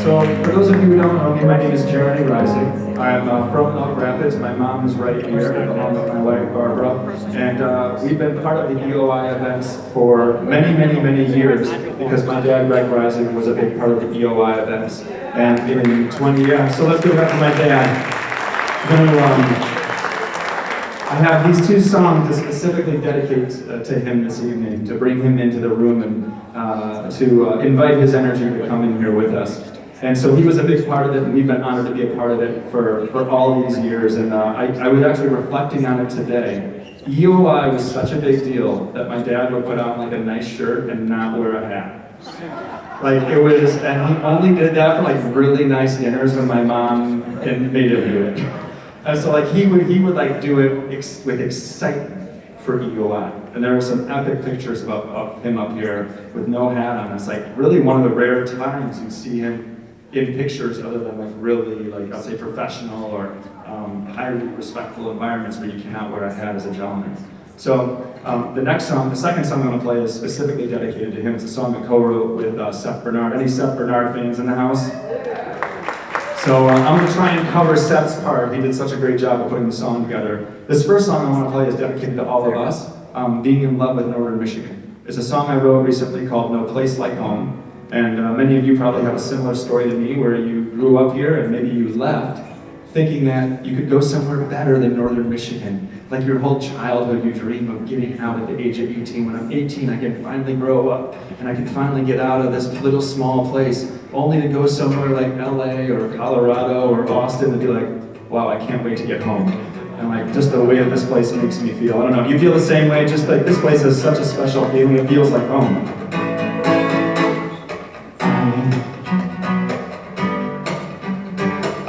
So, for those of you who don't know me, my name is Jeremy Reisig. I'm from Elk Rapids. My mom is right here, along with my wife, Barbara. And we've been part of the EOI events for many, many, many years because my dad, Greg Reisig, was a big part of the EOI events. And in 20 years, so let's give it up for my dad. I have these two songs to specifically dedicate to him this evening, to bring him into the room and to invite his energy to come in here with us. And so he was a big part of it, and we've been honored to be a part of it for all these years. And I was actually reflecting on it today. EOI was such a big deal that my dad would put on like a nice shirt and not wear a hat. Like it was, and he only did that for like really nice dinners when my mom made him do it. And so like he would like do it with excitement for EOI. And there are some epic pictures of him up here with no hat on. It's like really one of the rare times you see him in pictures other than like really like I'll say professional or highly respectful environments where you cannot wear a hat as a gentleman. So the second song I'm going to play is specifically dedicated to him. It's a song I co-wrote with Seth Bernard. Any Seth Bernard fans in the house? So I'm going to try and cover Seth's part. He did such a great job of putting the song together. This first song I want to play is dedicated to all of us, being in love with Northern Michigan. It's a song I wrote recently called No Place Like Home. And many of you probably have a similar story to me where you grew up here and maybe you left thinking that you could go somewhere better than Northern Michigan. Like your whole childhood, you dream of getting out at the age of 18. When I'm 18, I can finally grow up and I can finally get out of this little small place, only to go somewhere like LA or Colorado or Austin and be like, wow, I can't wait to get home. And like just the way that this place makes me feel. I don't know, you feel the same way? Just like this place has such a special feeling, it feels like home.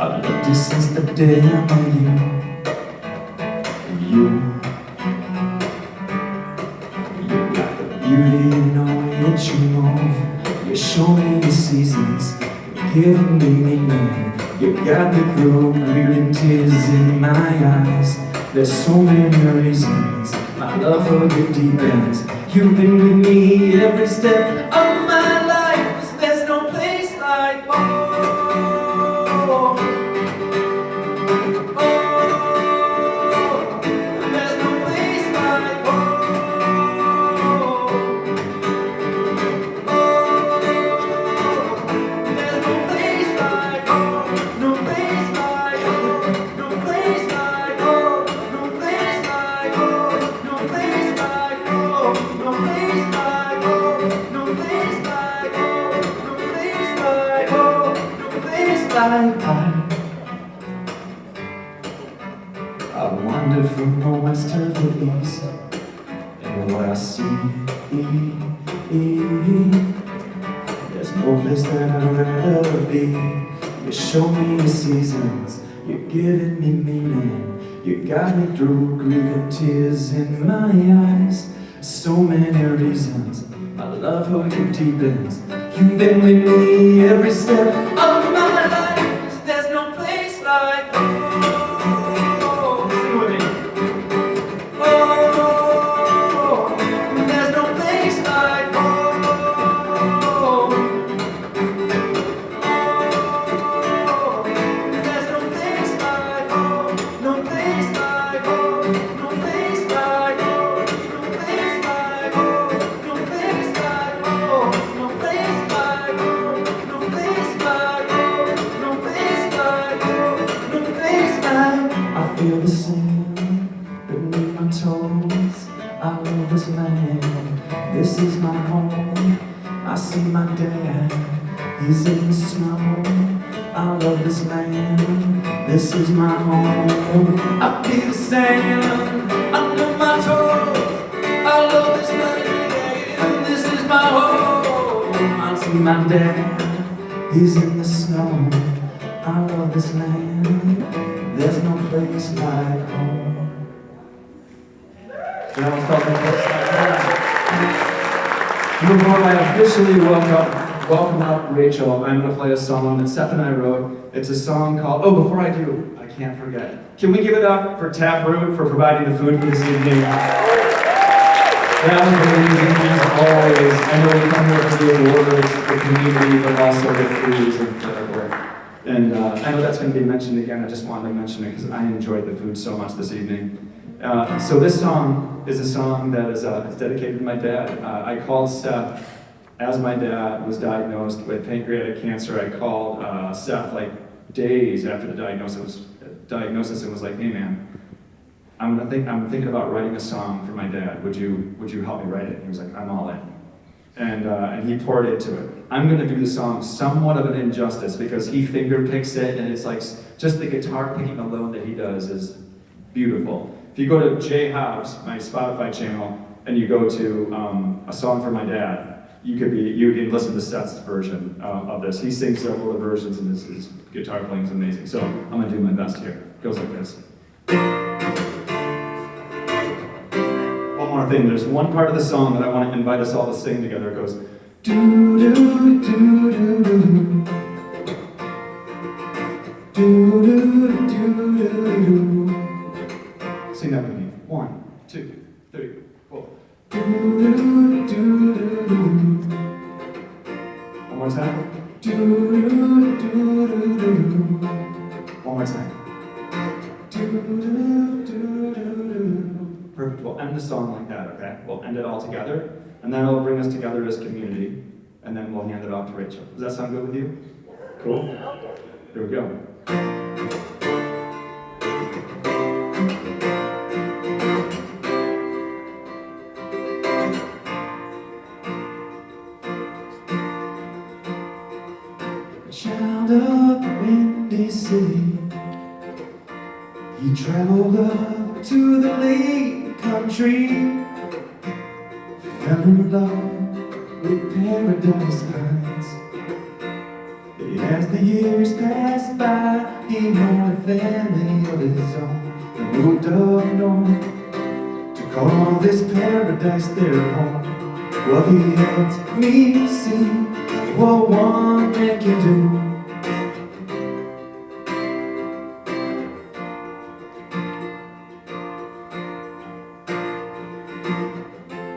I've loved you since the day I met you. You got the beauty in the way that you move. You show me the seasons, you're giving me meaning. You got me grieving tears in my eyes. There's so many reasons my love for you deepens. You've been with me every step of my life. 'Cause there's no place like home. I wander from the west to the east, and what I see, there's no place that I'd rather be. You show me the seasons, you're giving me meaning. You got me through grieving tears in my eyes. So many reasons my love for you deepens. You've been with me every step of my life. There's no place like home. Sing with me. Oh, there's no place like home. Oh, there's no place like home. No place like home. No place like home. No place like home. No place like home. No place like home. No place like home. No place like home. No place like. I feel the sand beneath my toes. I love this land. This is my home. I see my dad. He's in the snow. I love this land. This is my home. I feel the sand under my toes. I love this land. This is my home. I see my dad. He's in the snow. I love this land. There's no place like home. That was called No Place Like Home. Before I officially welcome up Rachel, I'm going to play a song that Seth and I wrote. It's a song called, oh, before I do, I can't forget. Can we give it up for Taproot for providing the food for this evening? That was amazing, as always. I know we come here for the awards, the community, but also the food is incredible. And I know that's going to be mentioned again. I just wanted to mention it because I enjoyed the food so much this evening. So this song is a song that is dedicated to my dad. I called Seth as my dad was diagnosed with pancreatic cancer. I called Seth like days after the diagnosis and was like, "Hey man, I'm thinking about writing a song for my dad. Would you help me write it?" And he was like, "I'm all in." And he poured into it. I'm gonna do the song somewhat of an injustice because he finger picks it, and it's like just the guitar picking alone that he does is beautiful. If you go to J Hobbs, my Spotify channel, and you go to a song for my dad, you can listen to Seth's version of this. He sings several of the versions, and his guitar playing is amazing. So I'm gonna do my best here. It goes like this. One more thing, there's one part of the song that I want to invite us all to sing together. It goes, do do do do do do do do do do. Sing that with me. 1, 2, 3, 4. Do do do do do. One more time. Do do do do do. One more time. Do do do do do. Perfect. We'll end the song like that, okay? We'll end it all together, and then it'll bring us together as community, and then we'll hand it off to Rachel. Does that sound good with you? Cool? Here we go. A child of the windy city, he traveled up to the lake country, fell in love with paradise pines. As the years passed by, he had a family of his own and moved up north to call this paradise their home. Well, he helped me see what one man can do.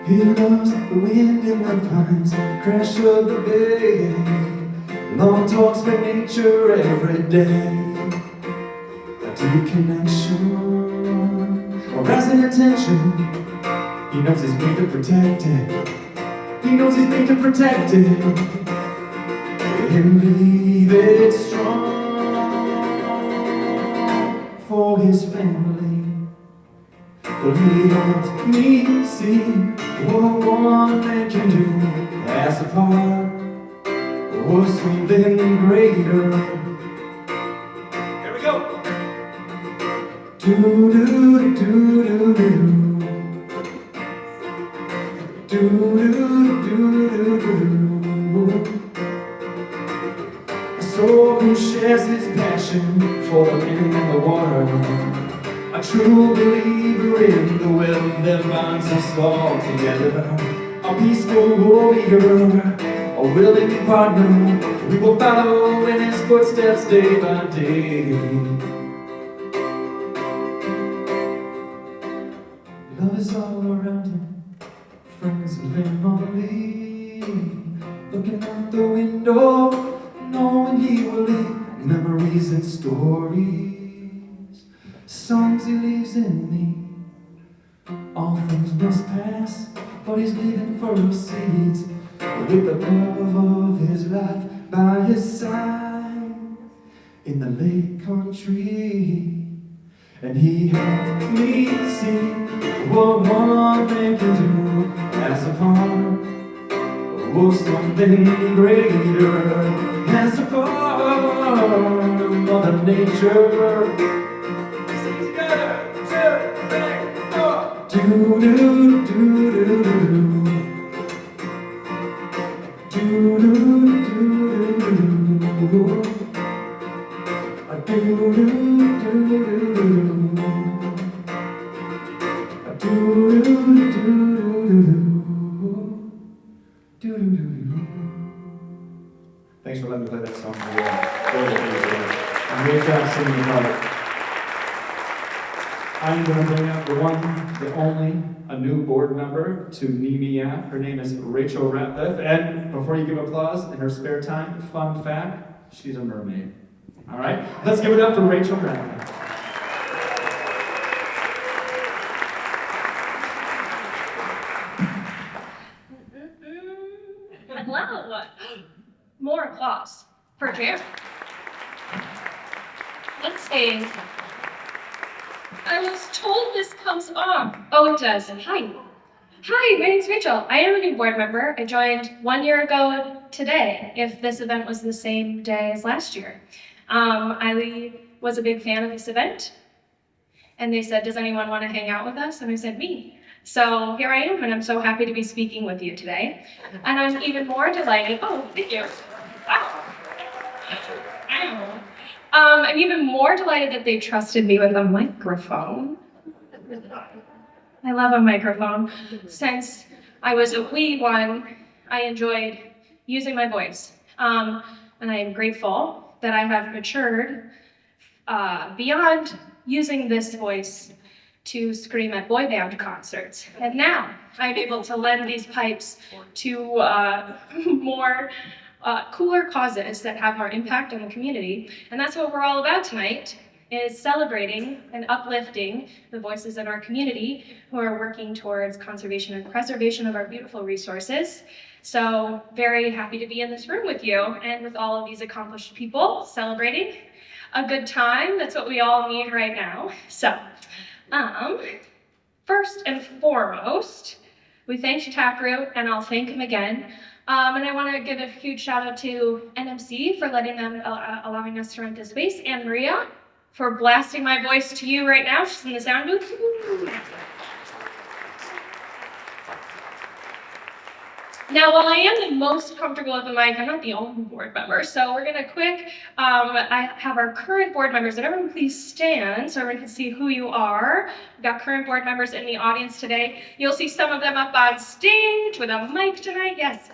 He loves the wind in the pines, crash of the bay, long talks with nature every day. A deep connection, a rising attention. He knows he's made to protect it. He knows he's made to protect it. And leave it strong for his family. Well, he helped me see what one man can do as a part of something greater. Here we go. Do do do do do. Do do do do do. A soul who shares his passion for the wind and the water. A true believer in the will that binds us all together. A peaceful warrior, a willing partner. We will follow in his footsteps day by day. Love is all around him, friends and family. Looking out the window, knowing he will leave memories and stories. Songs he leaves in me. All things must pass, but he's leaving for us seeds. With the love of his life by his side in the lake country. And he helped me see what one man can do as a part of something greater. As a part of Mother Nature. Do do do do do. Do do do do do. Do do do do. Do do do do. Thanks for letting me play that song. I'm great job singing about it. I'm going to bring up the one, the only, a new board member to NMEAC. Her name is Rachel Ratliff. And before you give applause, in her spare time, fun fact, she's a mermaid. All right, let's give it up for Rachel Ratliff. Hello. More applause for Jerry. Let's see. I was told this comes off. Oh, it does. Hi. Hi, my name's Rachel. I am a new board member. I joined 1 year ago today, if this event was the same day as last year. I was a big fan of this event, and they said, does anyone want to hang out with us? And I said, me. So here I am, and I'm so happy to be speaking with you today. And I'm even more delighted. Oh, thank you. Wow. I'm even more delighted that they trusted me with a microphone. I love a microphone. Since I was a wee one, I enjoyed using my voice. And I am grateful that I have matured beyond using this voice to scream at boy band concerts. And now I'm able to lend these pipes to more cooler causes that have more impact on the community. And that's what we're all about tonight, is celebrating and uplifting the voices in our community who are working towards conservation and preservation of our beautiful resources. So very happy to be in this room with you and with all of these accomplished people celebrating a good time. That's what we all need right now. So, first and foremost, we thanked Taproot, and I'll thank him again. And I want to give a huge shout out to NMC for letting them, allowing us to rent this space, and Maria for blasting my voice to you right now. She's in the sound booth. Now, while I am the most comfortable with the mic, I'm not the only board member, so we're gonna I have our current board members, and everyone please stand so everyone can see who you are. We've got current board members in the audience today. You'll see some of them up on stage with a mic tonight, yes.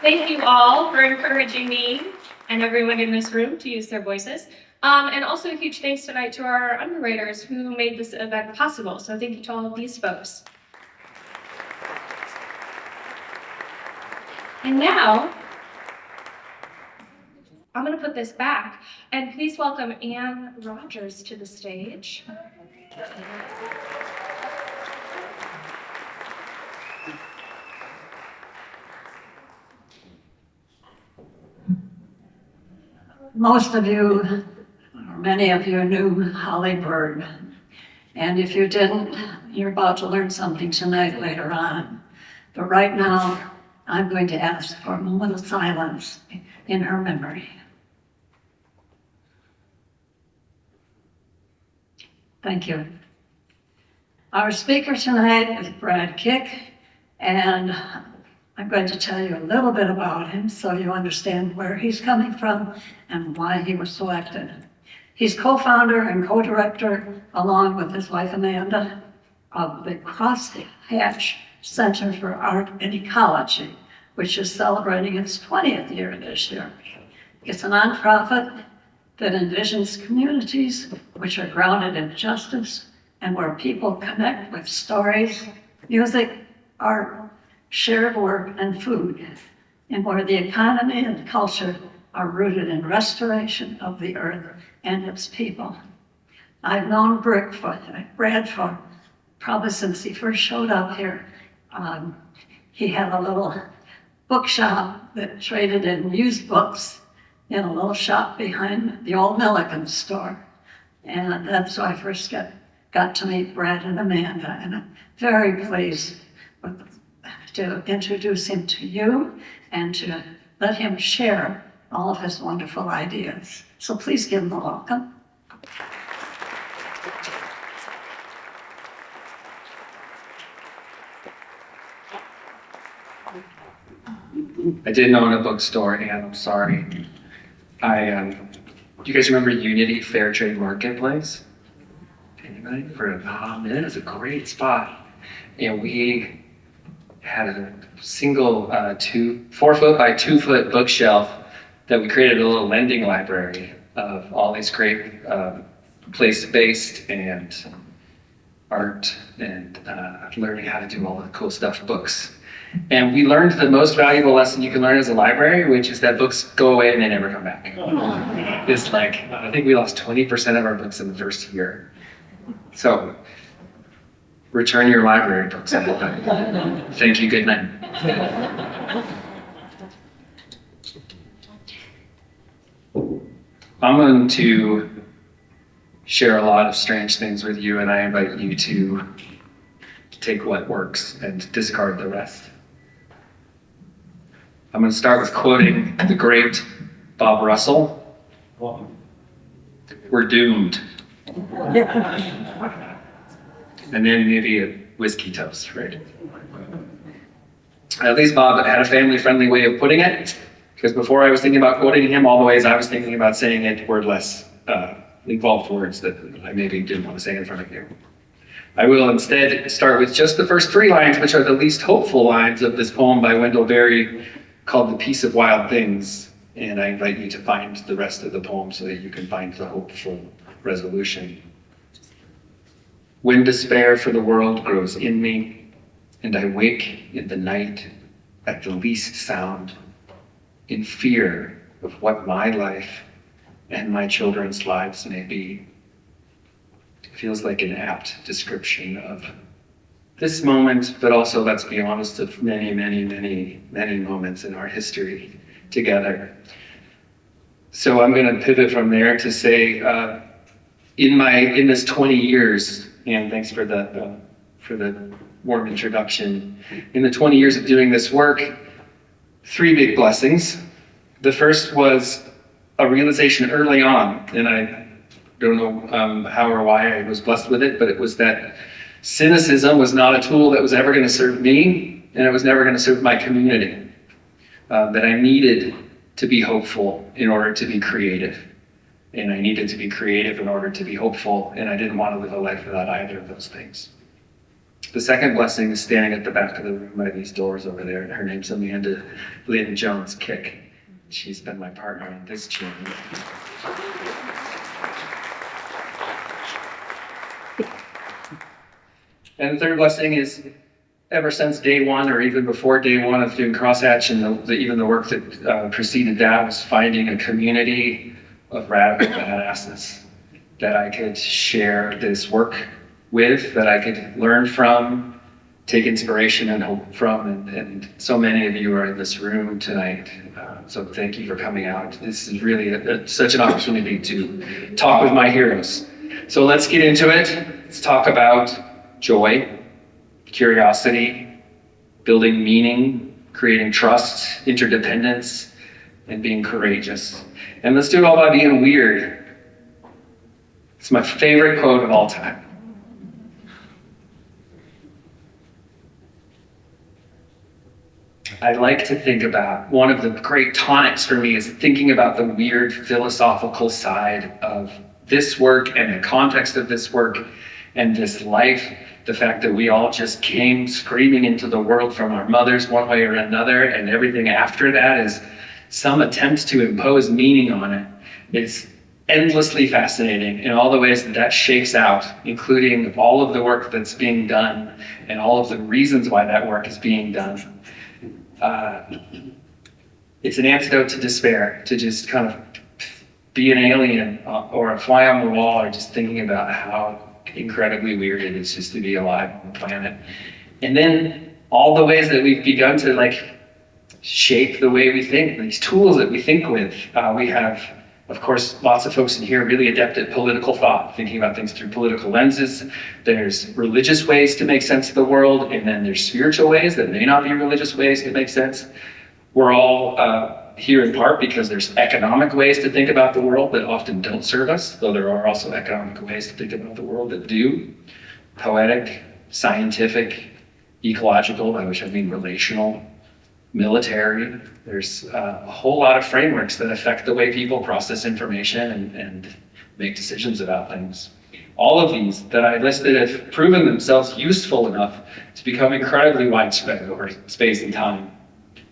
Thank you all for encouraging me and everyone in this room to use their voices. And also a huge thanks tonight to our underwriters who made this event possible. So thank you to all of these folks. And now, I'm gonna put this back, and please welcome Anne Rogers to the stage. Most of you, or many of you, knew Holly Bird. And if you didn't, you're about to learn something tonight later on. But right now, I'm going to ask for a moment of silence in her memory. Thank you. Our speaker tonight is Brad Kick, and I'm going to tell you a little bit about him so you understand where he's coming from and why he was selected. He's co-founder and co-director, along with his wife Amanda, of the Crosshatch Center for Art and Ecology, which is celebrating its 20th year this year. It's a nonprofit that envisions communities which are grounded in justice and where people connect with stories, music, art, shared work, and food, and where the economy and culture are rooted in restoration of the earth and its people. I've known Brad for probably since he first showed up here. He had a little bookshop that traded in used books in a little shop behind the old Milliken store. And that's how I first got to meet Brad and Amanda, and I'm very pleased to introduce him to you and to let him share all of his wonderful ideas. So please give him a welcome. I didn't own a bookstore, and I'm sorry. Do you guys remember Unity Fair Trade Marketplace? Anybody? Man, it's a great spot. And we had a single 4 foot by 2 foot bookshelf that we created a little lending library of all these great place-based and art and learning how to do all the cool stuff books. And we learned the most valuable lesson you can learn as a library, which is that books go away and they never come back. It's like, I think we lost 20% of our books in the first year. So, return your library books, everybody. Thank you, good night. I'm going to share a lot of strange things with you, and I invite you to take what works and discard the rest. I'm going to start with quoting the great Bob Russell. We're doomed. And then maybe a whiskey toast, right? At least Bob had a family-friendly way of putting it, because before I was thinking about quoting him, all the ways I was thinking about saying it were less involved words that I maybe didn't want to say in front of you. I will instead start with just the first 3 lines, which are the least hopeful lines of this poem by Wendell Berry called The Peace of Wild Things. And I invite you to find the rest of the poem so that you can find the hopeful resolution. When despair for the world grows in me, and I wake in the night at the least sound, in fear of what my life and my children's lives may be. It feels like an apt description of this moment, but also, let's be honest, of many, many, many, many moments in our history together. So I'm going to pivot from there to say, in this 20 years, and thanks for the warm introduction. In the 20 years of doing this work, 3 big blessings. The first was a realization early on, and I don't know how or why I was blessed with it, but it was that cynicism was not a tool that was ever going to serve me, and it was never going to serve my community. That I needed to be hopeful in order to be creative. And I needed to be creative in order to be hopeful, and I didn't want to live a life without either of those things. The second blessing is standing at the back of the room by these doors over there. Her name's Amanda Lynn Jones Kick. She's been my partner in this journey. And the third blessing is, ever since day one, or even before day one of doing Crosshatch, and even the work that preceded that, was finding a community of radical badasses that I could share this work with, that I could learn from, take inspiration and hope from, and so many of you are in this room tonight. So thank you for coming out. This is really such an opportunity to talk with my heroes. So let's get into it. Let's talk about joy, curiosity, building meaning, creating trust, interdependence, and being courageous. And let's do it all by being weird. It's my favorite quote of all time. I like to think about, one of the great tonics for me is thinking about the weird philosophical side of this work and the context of this work and this life. The fact that we all just came screaming into the world from our mothers one way or another, and everything after that is some attempt to impose meaning on it. It's endlessly fascinating in all the ways that that shakes out, including all of the work that's being done and all of the reasons why that work is being done. It's an antidote to despair, to just kind of be an alien or a fly on the wall, or just thinking about how incredibly weird it is just to be alive on the planet. And then all the ways that we've begun to shape the way we think, these tools that we think with. We have, of course, lots of folks in here really adept at political thought, thinking about things through political lenses. There's religious ways to make sense of the world, and then there's spiritual ways that may not be religious ways to make sense. We're all here in part because there's economic ways to think about the world that often don't serve us, though there are also economic ways to think about the world that do. Poetic, scientific, ecological, by which I mean relational, military. There's a whole lot of frameworks that affect the way people process information and make decisions about things. All of these that I listed have proven themselves useful enough to become incredibly widespread over space and time.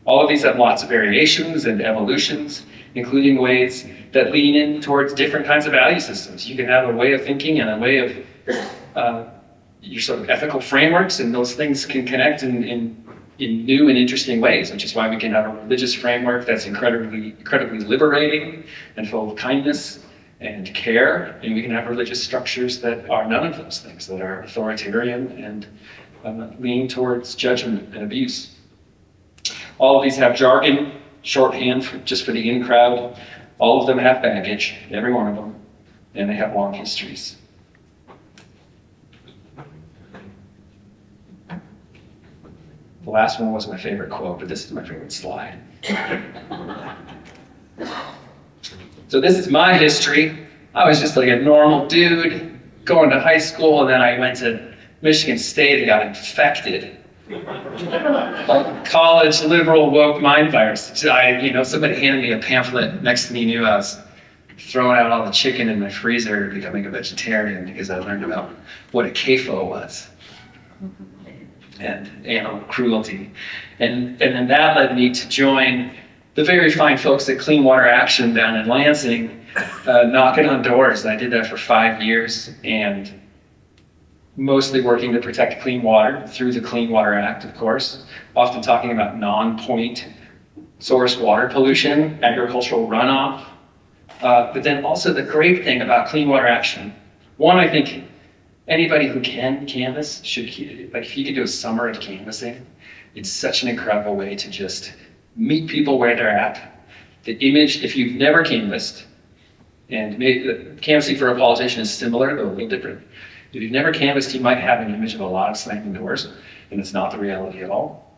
All of these have lots of variations and evolutions, including ways that lean in towards different kinds of value systems. You can have a way of thinking and a way of your sort of ethical frameworks, and those things can connect in new and interesting ways, which is why we can have a religious framework that's incredibly liberating and full of kindness and care, and we can have religious structures that are none of those things, that are authoritarian and lean towards judgment and abuse. All of these have jargon, shorthand just for the in crowd. All of them have baggage, every one of them, and they have long histories. The last one was my favorite quote, but this is my favorite slide. So this is my history. I was just like a normal dude going to high school, and then I went to Michigan State and got infected. Like college liberal woke mind virus. Somebody handed me a pamphlet. Next thing you knew, I was throwing out all the chicken in my freezer, becoming a vegetarian because I learned about what a CAFO was and animal cruelty. And then that led me to join the very fine folks at Clean Water Action down in Lansing, knocking on doors. I did that for 5 years, and mostly working to protect clean water through the Clean Water Act, of course, often talking about non-point source water pollution, agricultural runoff, but then also the great thing about Clean Water Action. One, I think anybody who can canvass should, like if you could do a summer of canvassing, it's such an incredible way to just meet people where they're at. The image, if you've never canvassed, and canvassing for a politician is similar, but a little different. If you've never canvassed, you might have an image of a lot of slamming doors, and it's not the reality at all.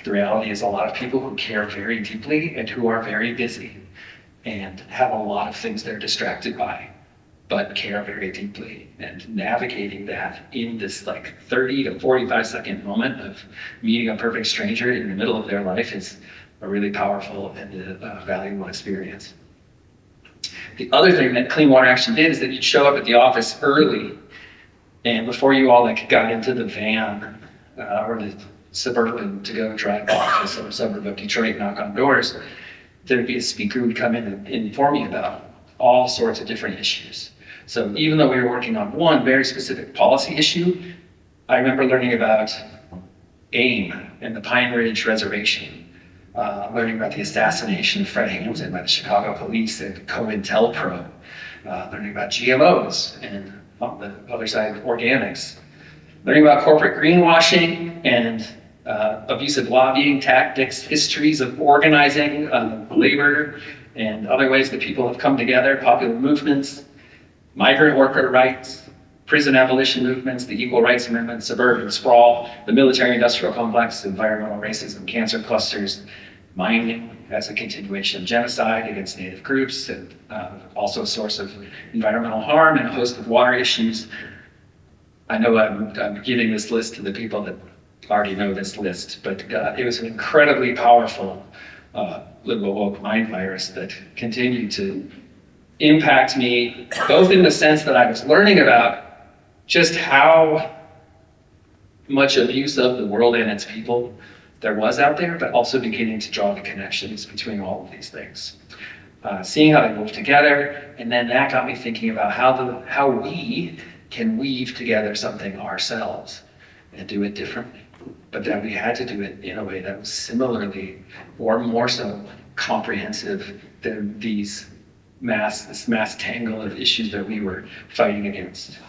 The reality is a lot of people who care very deeply and who are very busy and have a lot of things they're distracted by, but care very deeply. And navigating that in this like 30 to 45 second moment of meeting a perfect stranger in the middle of their life is a really powerful and valuable experience. The other thing that Clean Water Action did is that you'd show up at the office early, and before you all got into the van or the Suburban to go drive off to some suburb of Detroit, knock on doors, there'd be a speaker who would come in and inform you about all sorts of different issues. So even though we were working on one very specific policy issue, I remember learning about AIM and the Pine Ridge Reservation, learning about the assassination of Fred Hampton by the Chicago police and COINTELPRO, learning about GMOs and on the other side, organics, learning about corporate greenwashing and abusive lobbying tactics, histories of organizing labor and other ways that people have come together, popular movements, migrant worker rights, prison abolition movements, the equal rights movement, suburban sprawl, the military-industrial complex, environmental racism, cancer clusters, mining as a continuation of genocide against Native groups, and also a source of environmental harm and a host of water issues. I know I'm giving this list to the people that already know this list, but it was an incredibly powerful liberal woke mind virus that continued to impact me, both in the sense that I was learning about just how much abuse of the world and its people there was out there, but also beginning to draw the connections between all of these things. Seeing how they move together, and then that got me thinking about how we can weave together something ourselves and do it differently, but that we had to do it in a way that was similarly or more so comprehensive than this mass tangle of issues that we were fighting against.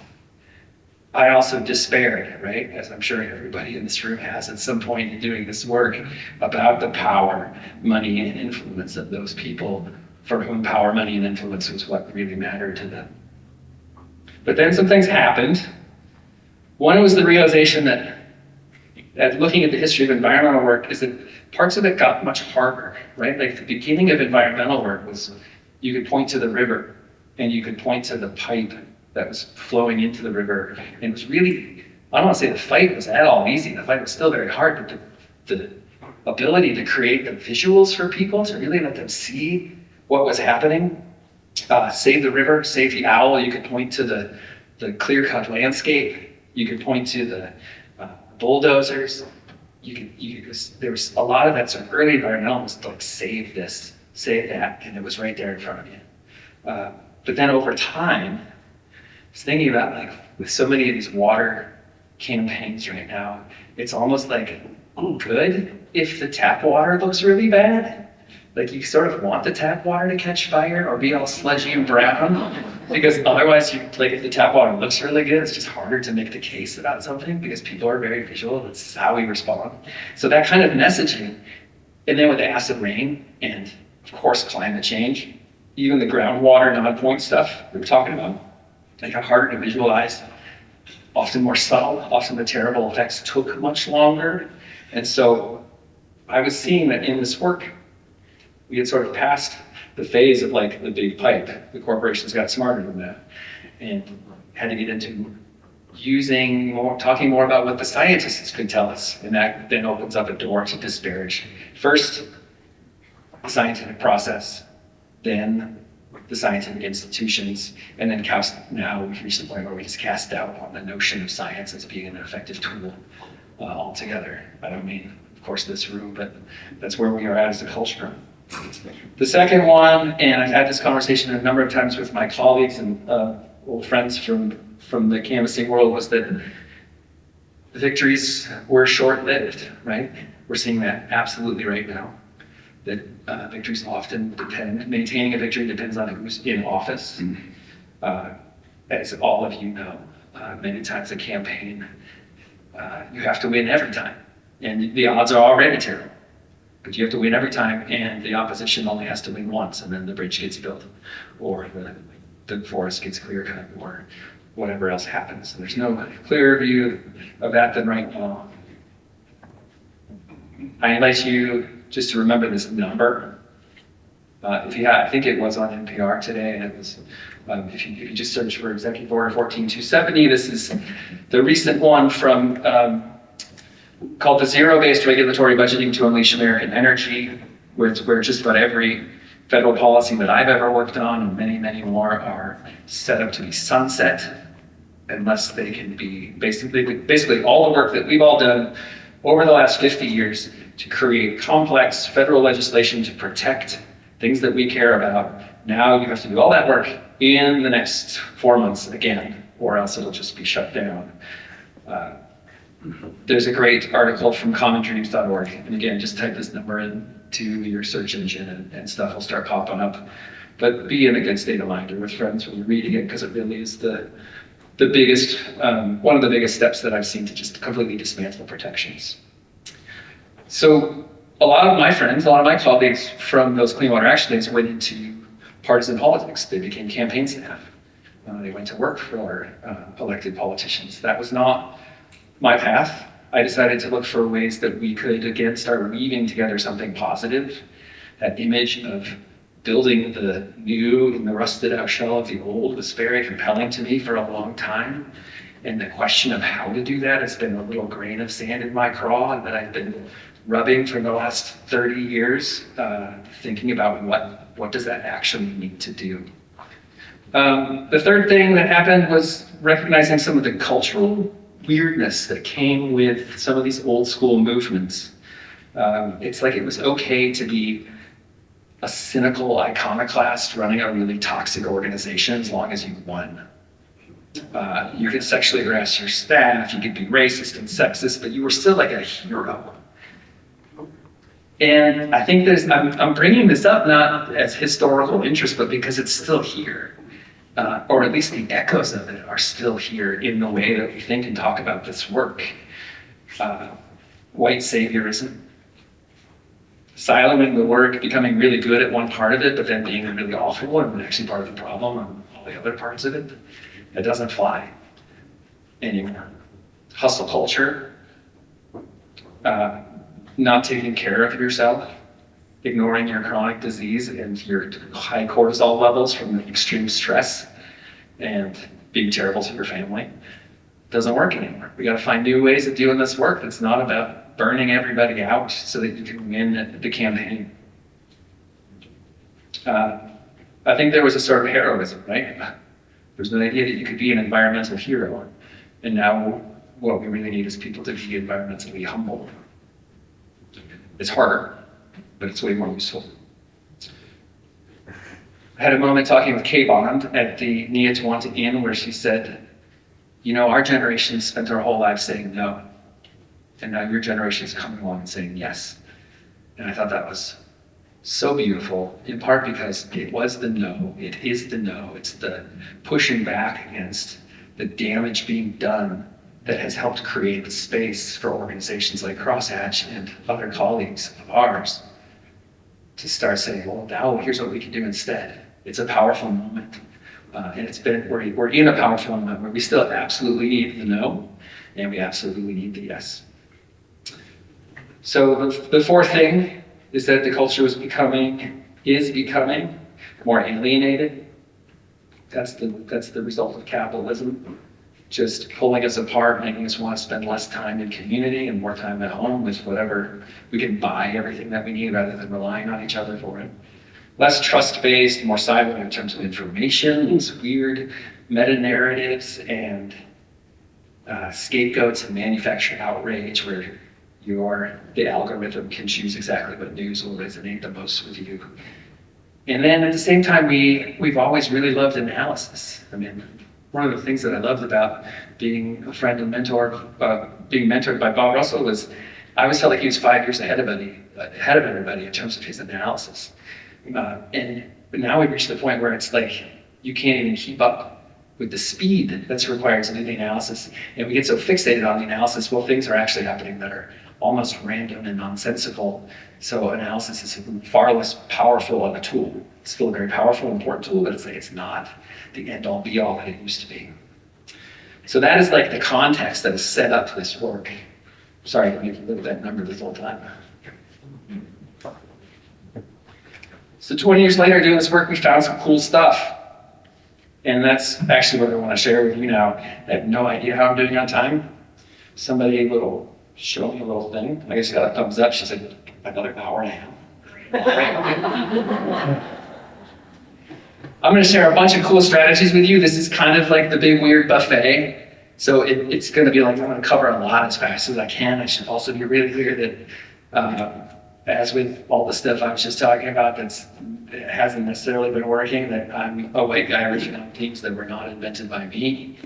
I also despaired, right, as I'm sure everybody in this room has at some point in doing this work, about the power, money, and influence of those people for whom power, money, and influence was what really mattered to them. But then some things happened. One was the realization that looking at the history of environmental work is that parts of it got much harder, right? Like the beginning of environmental work was, you could point to the river and you could point to the pipe that was flowing into the river. And it was really, I don't want to say the fight was at all easy. The fight was still very hard, but the ability to create the visuals for people, to really let them see what was happening, save the river, save the owl. You could point to the clear-cut landscape. You could point to the bulldozers. there was a lot of that sort of early environmentalists like save this, save that, and it was right there in front of you. But then over time, I was thinking about like with so many of these water campaigns right now, it's almost like good if the tap water looks really bad. Like you sort of want the tap water to catch fire or be all sludgy and brown, because otherwise, like if the tap water looks really good, it's just harder to make the case about something because people are very visual. That's how we respond. So that kind of messaging, and then with acid rain and of course climate change, even the groundwater non-point stuff we were talking about, they got harder to visualize, often more subtle, often the terrible effects took much longer. And so I was seeing that in this work, we had sort of passed the phase of like the big pipe. The corporations got smarter than that and had to get into talking more about what the scientists could tell us. And that then opens up a door to disparage. First, the scientific process, then the scientific institutions, and then now we've reached the point where we just cast doubt on the notion of science as being an effective tool altogether. I don't mean, of course, this room, but that's where we are at as a culture. The second one, and I've had this conversation a number of times with my colleagues and old friends from the canvassing world, was that the victories were short-lived, right? We're seeing that absolutely right now. That victories often maintaining a victory depends on who's in office. As all of you know, many times a campaign, you have to win every time. And the odds are already terrible. But you have to win every time, and the opposition only has to win once, and then the bridge gets built, or the forest gets clear cut, or whatever else happens. And there's no clearer view of that than right now. I invite you just to remember this number. I think it was on NPR today, and it was, if you just search for Executive Order 14270, this is the recent one from called the Zero-Based Regulatory Budgeting to Unleash American Energy, where just about every federal policy that I've ever worked on, and many, many more, are set up to be sunset unless they can be basically all the work that we've all done over the last 50 years to create complex federal legislation to protect things that we care about. Now you have to do all that work in the next 4 months again, or else it'll just be shut down. There's a great article from commondreams.org, and again, just type this number into your search engine and stuff will start popping up. But be in a good state of mind or with friends when you're reading it, because it really is the biggest, one of the biggest steps that I've seen to just completely dismantle protections. So a lot of my friends, a lot of my colleagues from those Clean Water Action Days went into partisan politics. They became campaign staff. They went to work for elected politicians. That was not my path. I decided to look for ways that we could, again, start weaving together something positive. That image of building the new in the rusted out shell of the old was very compelling to me for a long time. And the question of how to do that has been a little grain of sand in my craw, and that I've been rubbing for the last 30 years, thinking about what does that actually need to do. The third thing that happened was recognizing some of the cultural weirdness that came with some of these old school movements. It's like it was okay to be a cynical iconoclast running a really toxic organization as long as you won. You could sexually harass your staff, you could be racist and sexist, but you were still like a hero. And I think I'm bringing this up not as historical interest, but because it's still here. Or at least the echoes of it are still here in the way that we think and talk about this work. White saviorism, siloing the work, becoming really good at one part of it, but then being really awful and actually part of the problem on all the other parts of it. It doesn't fly anymore. Hustle culture, not taking care of yourself, ignoring your chronic disease and your high cortisol levels from extreme stress, and being terrible to your family. Doesn't work anymore. We gotta find new ways of doing this work that's not about burning everybody out so that you can win the campaign. I think there was a sort of heroism, right? There's an idea that you could be an environmental hero, and now what we really need is people to be environmentally humble. It's harder, but it's way more useful. I had a moment talking with Kay Bond at the Niatawanta Inn where she said, you know, our generation spent our whole lives saying no, and now your generation is coming along and saying yes. And I thought that was so beautiful, in part because it was the no, it is the no, it's the pushing back against the damage being done that has helped create the space for organizations like Crosshatch and other colleagues of ours to start saying, well, now here's what we can do instead. It's a powerful moment. And we're in a powerful moment where we still absolutely need the no, and we absolutely need the yes. So the fourth thing is that the culture is becoming more alienated. That's the result of capitalism, just pulling us apart, making us want to spend less time in community and more time at home with whatever we can buy everything that we need rather than relying on each other for it. Less trust-based, more siloed in terms of information, these weird meta-narratives and scapegoats and manufactured outrage where the algorithm can choose exactly what news will resonate the most with you. And then at the same time, we've always really loved analysis. I mean, one of the things that I loved about being a friend and mentor, being mentored by Bob Russell was I always felt like he was 5 years ahead of everybody in terms of his analysis. And now we've reached the point where it's like you can't even keep up with the speed that's required to do the analysis. And we get so fixated on the analysis, well, things are actually happening that are almost random and nonsensical. So analysis is far less powerful of a tool. It's still a very powerful, important tool, but it's not the end-all be-all that it used to be. So that is like the context that has set up this work. Sorry, I made a little bit number this whole time. So 20 years later doing this work, we found some cool stuff. And that's actually what I want to share with you now. I have no idea how I'm doing on time. Somebody show me a little thing. I guess you got a thumbs up. She said, another hour and a half. I'm going to share a bunch of cool strategies with you. This is kind of like the big weird buffet. So it's going to be like, I'm going to cover a lot as fast as I can. I should also be really clear that as with all the stuff I was just talking about it hasn't necessarily been working, that I'm a white guy working on teams that were not invented by me.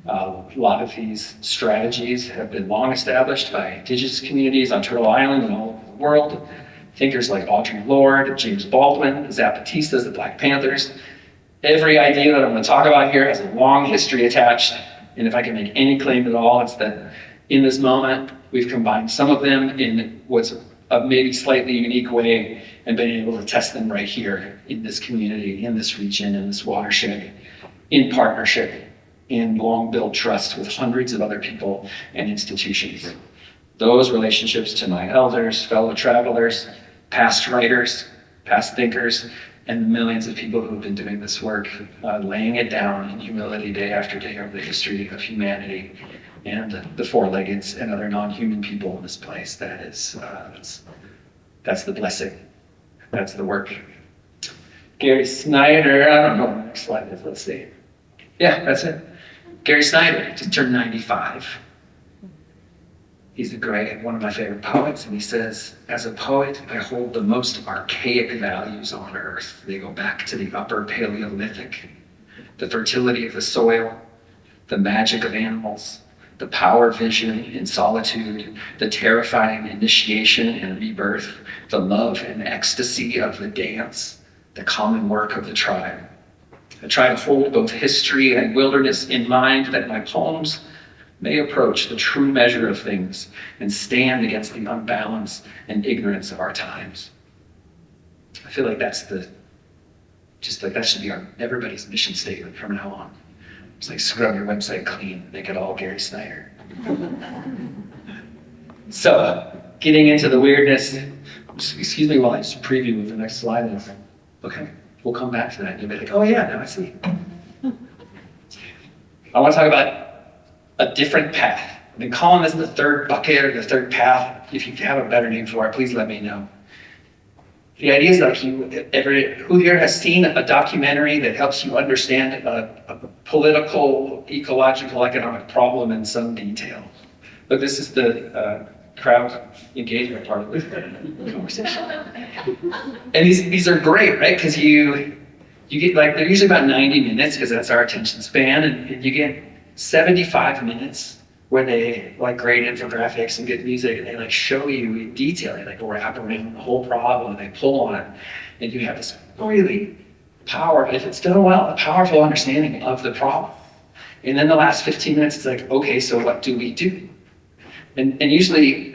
A lot of these strategies have been long established by indigenous communities on Turtle Island and all over the world. Thinkers like Audre Lorde, James Baldwin, the Zapatistas, the Black Panthers. Every idea that I'm going to talk about here has a long history attached. And if I can make any claim at all, it's that in this moment, we've combined some of them in what's a maybe slightly unique way and been able to test them right here in this community, in this region, in this watershed, in partnership, in long-built trust with hundreds of other people and institutions. Those relationships to my elders, fellow travelers, past writers, past thinkers, and the millions of people who have been doing this work, laying it down in humility day after day over the history of humanity and the four-leggeds and other non-human people in this place. That's the blessing. That's the work. Gary Snyder, I don't know what the next slide is, let's see. Yeah, that's it. Gary Snyder just turned 95. He's one of my favorite poets, and he says, as a poet, I hold the most archaic values on earth. They go back to the upper Paleolithic, the fertility of the soil, the magic of animals, the power vision in solitude, the terrifying initiation and rebirth, the love and ecstasy of the dance, the common work of the tribe. I try to hold both history and wilderness in mind that my poems may approach the true measure of things and stand against the unbalance and ignorance of our times. I feel like that should be everybody's mission statement from now on. It's like scrub your website clean, make it all Gary Snyder. So, getting into the weirdness, excuse me while I just preview what the next slide is. Okay, we'll come back to that and you'll be like, oh yeah, now I see. I want to talk about a different path. I've been calling this the third bucket or the third path. If you have a better name for it, please let me know. The idea is like who here has seen a documentary that helps you understand a political, ecological, economic problem in some detail? But this is the crowd engagement part of the conversation. And these are great, right? Because you get like, they're usually about 90 minutes because that's our attention span, and you get 75 minutes where they like great infographics and good music, and they like show you in detail, they like wrap around the whole problem, and they pull on it, and you have this really powerful, if it's done well, a powerful understanding of the problem. And then the last 15 minutes, it's like, okay, so what do we do? And usually,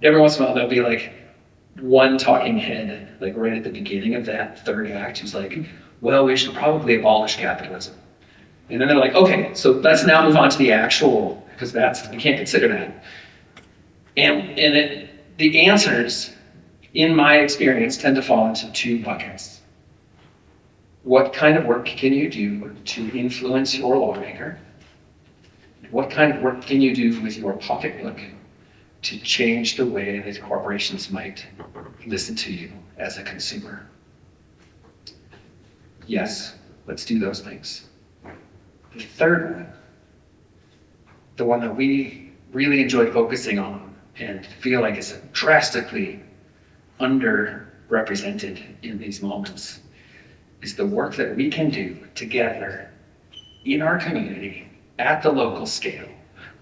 every once in a while, there'll be like one talking head, like right at the beginning of that third act, who's like, well, we should probably abolish capitalism. And then they're like, okay, so let's now move on to the actual, because we can't consider that. And the answers, in my experience, tend to fall into two buckets. What kind of work can you do to influence your lawmaker? What kind of work can you do with your pocketbook to change the way that corporations might listen to you as a consumer? Yes, let's do those things. The third one, the one that we really enjoy focusing on and feel like is drastically underrepresented in these moments, is the work that we can do together in our community at the local scale,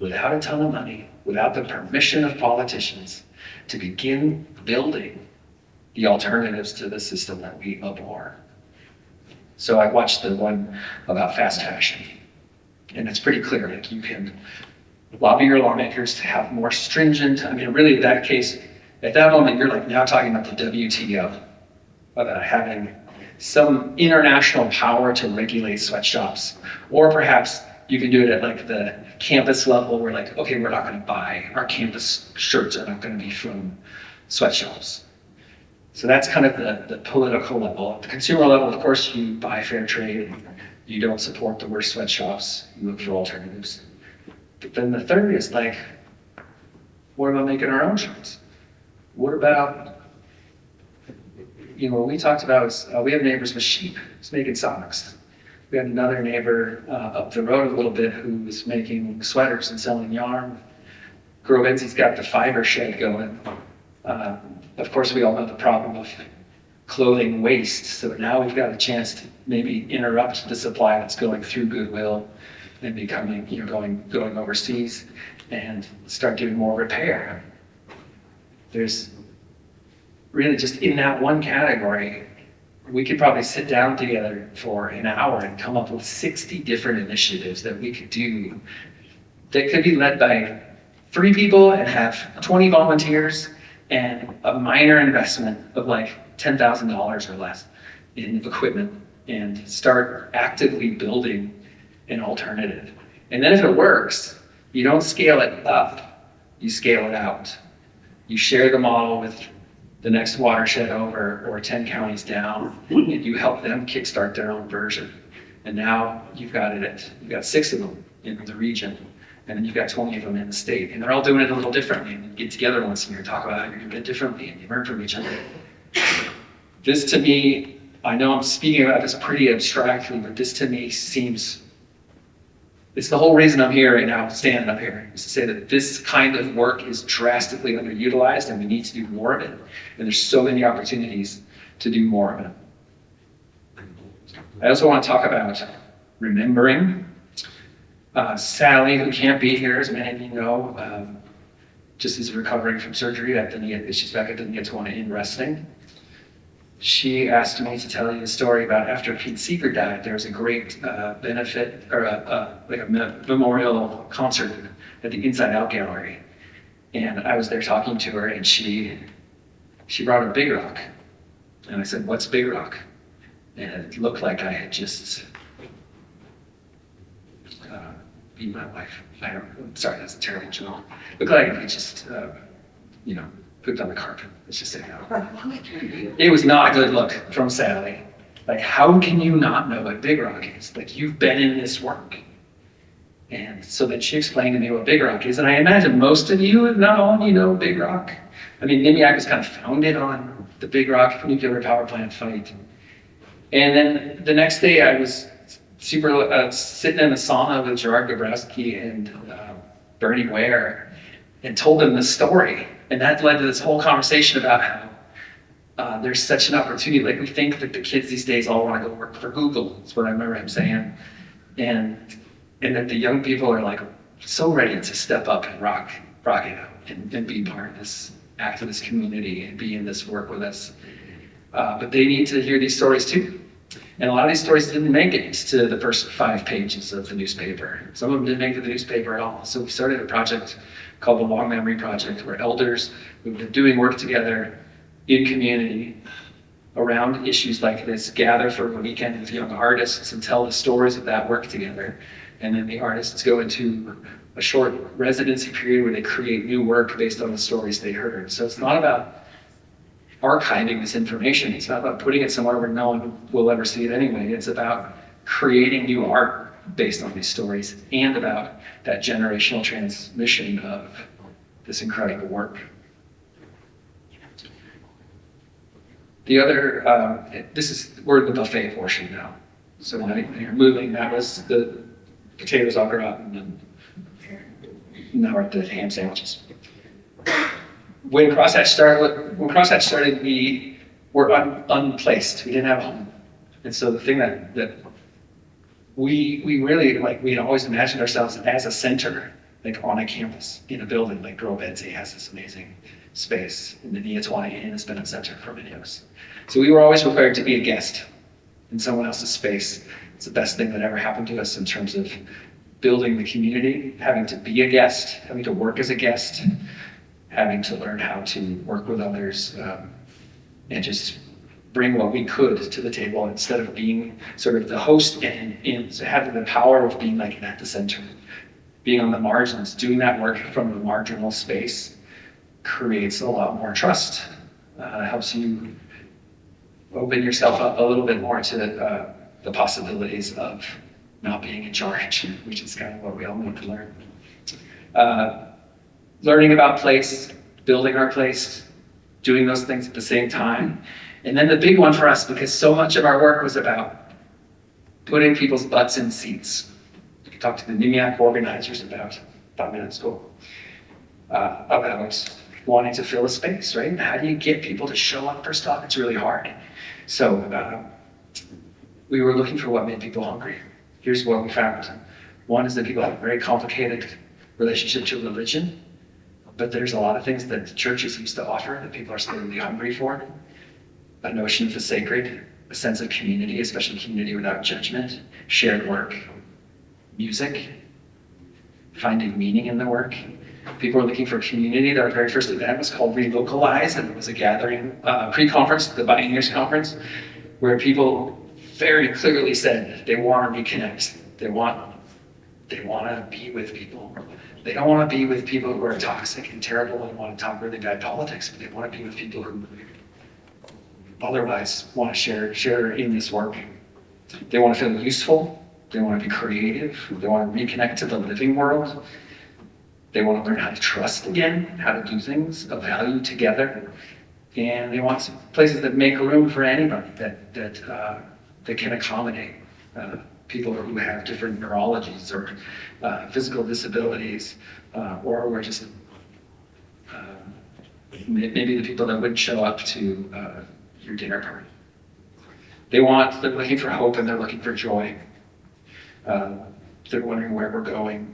without a ton of money, without the permission of politicians, to begin building the alternatives to the system that we abhor. So I watched the one about fast fashion, and it's pretty clear, like you can lobby your lawmakers to have more stringent, I mean, really in that case, at that moment, you're like now talking about the WTO, about having some international power to regulate sweatshops, or perhaps you can do it at like the campus level where like, okay, we're not gonna buy, our campus shirts are not gonna be from sweatshops. So that's kind of the political level. At the consumer level, of course, you buy fair trade, you don't support the worst sweatshops, you look for alternatives. But then the third is like, what about making our own shirts? What about, what we talked about is we have neighbors with sheep, who's making socks. We had another neighbor up the road a little bit who was making sweaters and selling yarn. Grovenzi's got the fiber shed going. Of course, we all know the problem of clothing waste. So now we've got a chance to maybe interrupt the supply that's going through Goodwill and becoming, going overseas, and start doing more repair. There's really just in that one category, we could probably sit down together for an hour and come up with 60 different initiatives that we could do that could be led by 3 people and have 20 volunteers and a minor investment of like $10,000 or less in equipment, and start actively building an alternative. And then if it works, you don't scale it up, you scale it out. You share the model with the next watershed over or 10 counties down, and you help them kickstart their own version. And now you've got 6 of them in the region, and then you've got 20 of them in the state, and they're all doing it a little differently, and you get together once a year, talk about how you're doing it differently, and you learn from each other. This to me, I know I'm speaking about this pretty abstractly, but this to me seems, it's the whole reason I'm here right now, standing up here, is to say that this kind of work is drastically underutilized and we need to do more of it. And there's so many opportunities to do more of it. I also want to talk about remembering. Sally, who can't be here, as many of you know, just is recovering from surgery. She's back at the Ecology in resting. She asked me to tell you a story about after Pete Seeger died, there was a great benefit, or a memorial concert at the Inside Out Gallery. And I was there talking to her, and she brought a big rock. And I said, "What's big rock?" And it looked like I had just beat my wife. Sorry, that's a terrible joke. Looked like I just, pooped on the carpet. Let's just say no. It was not a good look from Sally. Like, how can you not know what Big Rock is? Like, you've been in this work. And so then she explained to me what Big Rock is, and I imagine most of you, if not all of you, know Big Rock. I mean, NMEAC was kind of founded on the Big Rock nuclear power plant fight. And then the next day I was sitting in the sauna with Gerard Gabrowski and Bernie Ware, and told them the story. And that led to this whole conversation about how there's such an opportunity. Like, we think that the kids these days all want to go work for Google. That's what I remember him saying. And that the young people are like so ready to step up and rock it out and be part of this activist community and be in this work with us. But they need to hear these stories too. And a lot of these stories didn't make it to the first 5 pages of the newspaper. Some of them didn't make it to the newspaper at all. So we started a project called the Long Memory Project, where elders who've been doing work together in community around issues like this gather for a weekend with young artists and tell the stories of that work together. And then the artists go into a short residency period where they create new work based on the stories they heard. So it's not about archiving this information. It's not about putting it somewhere where no one will ever see it anyway. It's about creating new art based on these stories and about that generational transmission of this incredible work. The other, we're in the buffet portion now. So now you're moving, that was the potatoes au gratin, and now we're at the ham sandwiches. When Crosshatch started, we were unplaced. We didn't have a home. And so the thing that we really, like, we had always imagined ourselves as a center, like on a campus, in a building. Like Grove-Edsay has this amazing space, and the Niatawani Inn has been a center for many of us. So we were always required to be a guest in someone else's space. It's the best thing that ever happened to us in terms of building the community, having to be a guest, having to work as a guest, having to learn how to work with others, and just bring what we could to the table instead of being sort of the host and so having the power of being like at the center, being on the margins, doing that work from a marginal space creates a lot more trust, helps you open yourself up a little bit more to the possibilities of not being in charge, which is kind of what we all need to learn. Learning about place, building our place, doing those things at the same time. And then the big one for us, because so much of our work was about putting people's butts in seats. You can talk to the NMEAC organizers about 5 minutes ago, about wanting to fill a space, right? How do you get people to show up for stuff? It's really hard. So we were looking for what made people hungry. Here's what we found. One is that people have a very complicated relationship to religion, but there's a lot of things that churches used to offer that people are still really hungry for. A notion of the sacred, a sense of community, especially community without judgment, shared work, music, finding meaning in the work. People are looking for community. Our very first event was called Relocalize, and it was a gathering, pre-conference, the Bioneers Conference, where people very clearly said they want to reconnect. They want to be with people. They don't want to be with people who are toxic and terrible and want to talk really bad politics, but they want to be with people who otherwise want to share in this work. They want to feel useful. They want to be creative. They want to reconnect to the living world. They want to learn how to trust again, how to do things of value together. And they want some places that make room for anybody, that can accommodate people who have different neurologies or physical disabilities, or who are just maybe the people that wouldn't show up to your dinner party. They're looking for hope and they're looking for joy. They're wondering where we're going.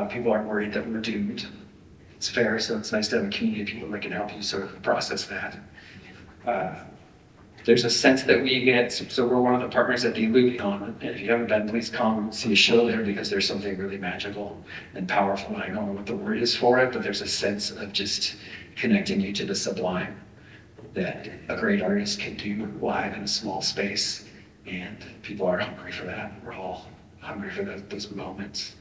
People aren't worried that we're doomed. It's fair, so it's nice to have a community of people that can help you sort of process that. There's a sense that we get, so we're one of the partners at the Illuvion, and if you haven't been, please come and see a show there because there's something really magical and powerful. I don't know what the word is for it, but there's a sense of just connecting you to the sublime that a great artist can do live in a small space, and people are hungry for that. We're all hungry for those moments.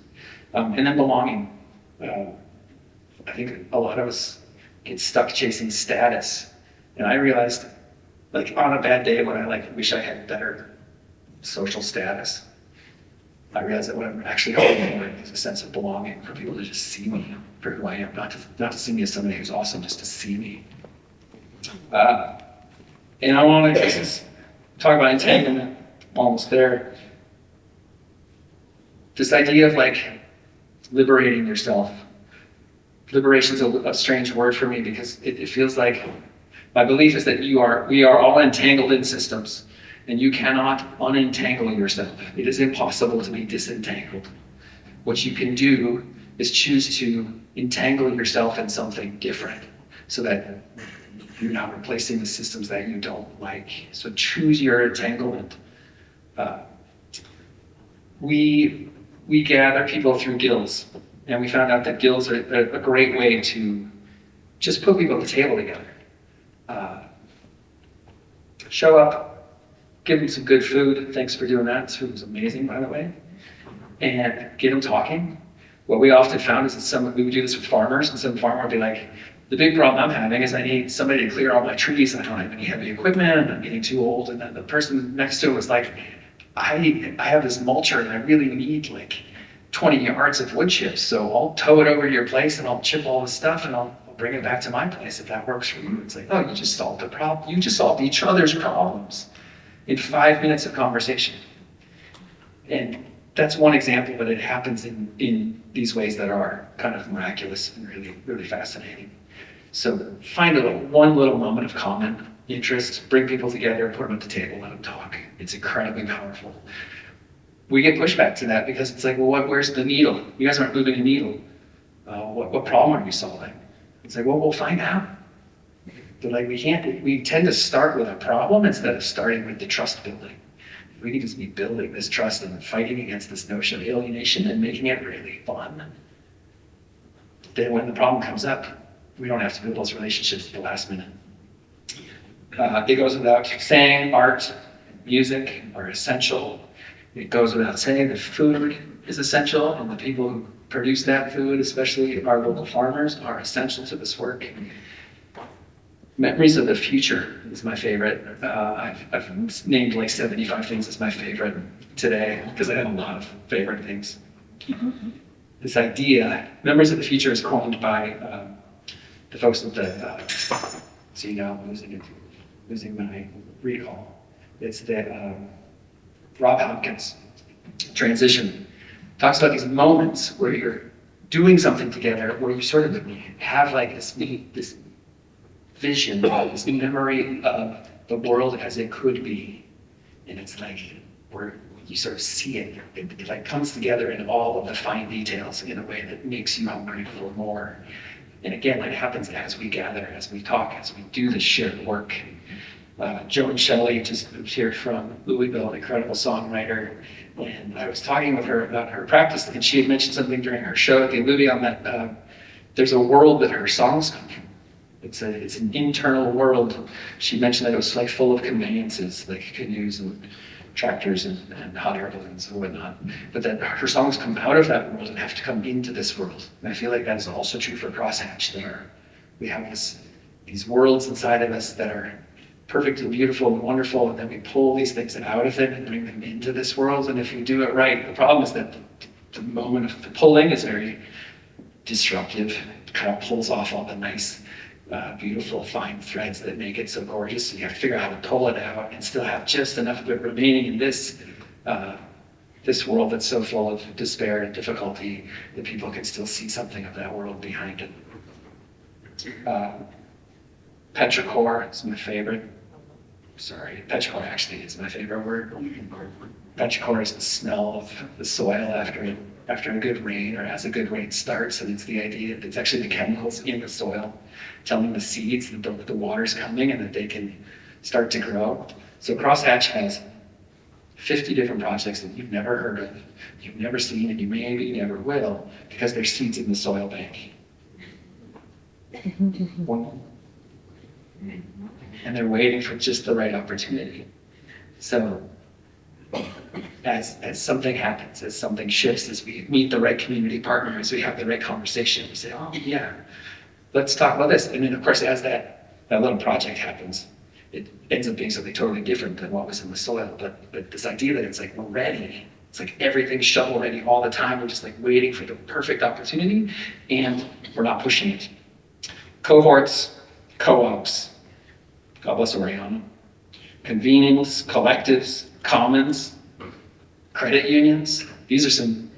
And then belonging. I think a lot of us get stuck chasing status, and I realized, like, on a bad day when I wish I had better social status, I realized that what I'm actually hoping for is a sense of belonging, for people to just see me for who I am, not to see me as somebody who's awesome, just to see me. And I want to just talk about entanglement, almost there. This idea of like liberating yourself liberation's a strange word for me because it feels like my belief is that we are all entangled in systems, and you cannot unentangle yourself. It is impossible to be disentangled. What you can do is choose to entangle yourself in something different so that you're not replacing the systems that you don't like. So choose your entanglement. We gather people through guilds, and we found out that guilds are a great way to just put people at the table together. Show up, give them some good food. Thanks for doing that. This food was amazing, by the way. And get them talking. What we often found is that we would do this with farmers, and some farmer would be like, the big problem I'm having is I need somebody to clear all my trees, and I don't have any heavy equipment, I'm getting too old. And then the person next to it was like, I have this mulcher and I really need like 20 yards of wood chips, so I'll tow it over to your place and I'll chip all the stuff and I'll bring it back to my place if that works for you. It's like, oh, you just solved the problem. You just solved each other's problems in 5 minutes of conversation. And that's one example, but it happens in these ways that are kind of miraculous and really, really fascinating. So find one little moment of common interest, bring people together, put them at the table, let them talk. It's incredibly powerful. We get pushback to that because it's like, well, where's the needle? You guys aren't moving a needle. What problem are you solving? It's like, well, we'll find out. But like, we tend to start with a problem instead of starting with the trust building. We need to be building this trust and fighting against this notion of alienation and making it really fun. Then when the problem comes up, we don't have to build those relationships at the last minute. It goes without saying, art, music are essential. It goes without saying that food is essential, and the people who produce that food, especially our local farmers, are essential to this work. Memories of the future is my favorite. I've named like 75 things as my favorite today because I have a lot of favorite things. This idea, Memories of the Future, is coined by the folks at the, see now I'm losing my recall. It's the Rob Hopkins transition. Talks about these moments where you're doing something together, where you sort of have like this vision, this memory of the world as it could be. And it's like where you sort of see it. It like comes together in all of the fine details in a way that makes you hungry for more. And again, that happens as we gather, as we talk, as we do this shared work. Joan Shelley just moved here from Louisville, an incredible songwriter. And I was talking with her about her practice, and she had mentioned something during her show at the Illuvion that there's a world that her songs come from. It's an internal world. She mentioned that it was like full of conveyances, like canoes and tractors and hot air balloons and whatnot. But that her songs come out of that world and have to come into this world. And I feel like that is also true for Crosshatch. We have these worlds inside of us that are perfect and beautiful and wonderful, and then we pull these things out of it and bring them into this world. And if we do it right, the problem is that the moment of the pulling is very disruptive. It kind of pulls off all the nice, beautiful, fine threads that make it so gorgeous. And you have to figure out how to pull it out and still have just enough of it remaining in this world that's so full of despair and difficulty that people can still see something of that world behind it. Petrichor is my favorite. Sorry, petrichor actually is my favorite word. Petrichor is the smell of the soil after a good rain, or as a good rain starts, and it's the idea that it's actually the chemicals in the soil telling the seeds that the water's coming and that they can start to grow. So Crosshatch has 50 different projects that you've never heard of, you've never seen, and you maybe never will, because there's seeds in the soil bank. And they're waiting for just the right opportunity. So as something happens, as something shifts, as we meet the right community partner, as we have the right conversation, we say, oh yeah, let's talk about this. And then of course, as that little project happens, it ends up being something totally different than what was in the soil. But this idea that it's like we're ready, it's like everything's shovel ready all the time. We're just like waiting for the perfect opportunity, and we're not pushing it. Cohorts, co-ops, God bless Oriana, convenings, collectives, commons, credit unions. These are some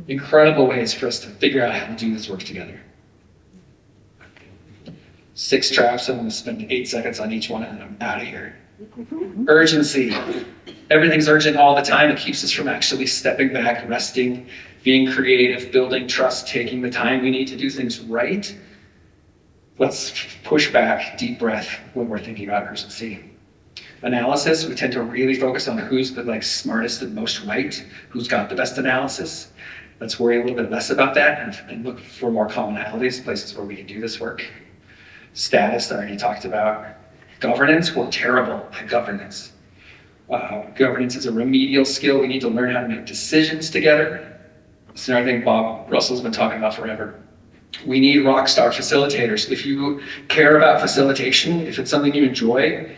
incredible ways for us to figure out how to do this work together. 6 traps, I'm gonna spend 8 seconds on each one and then I'm out of here. Urgency. Everything's urgent all the time. It keeps us from actually stepping back, resting, being creative, building trust, taking the time we need to do things right. Let's push back, deep breath when we're thinking about urgency. Analysis, we tend to really focus on who's the smartest and most right, who's got the best analysis. Let's worry a little bit less about that and look for more commonalities, places where we can do this work. Status, I already talked about. Governance, we're terrible at governance. Governance is a remedial skill. We need to learn how to make decisions together. It's another thing Bob Russell's been talking about forever. We need rock star facilitators. If you care about facilitation, if it's something you enjoy,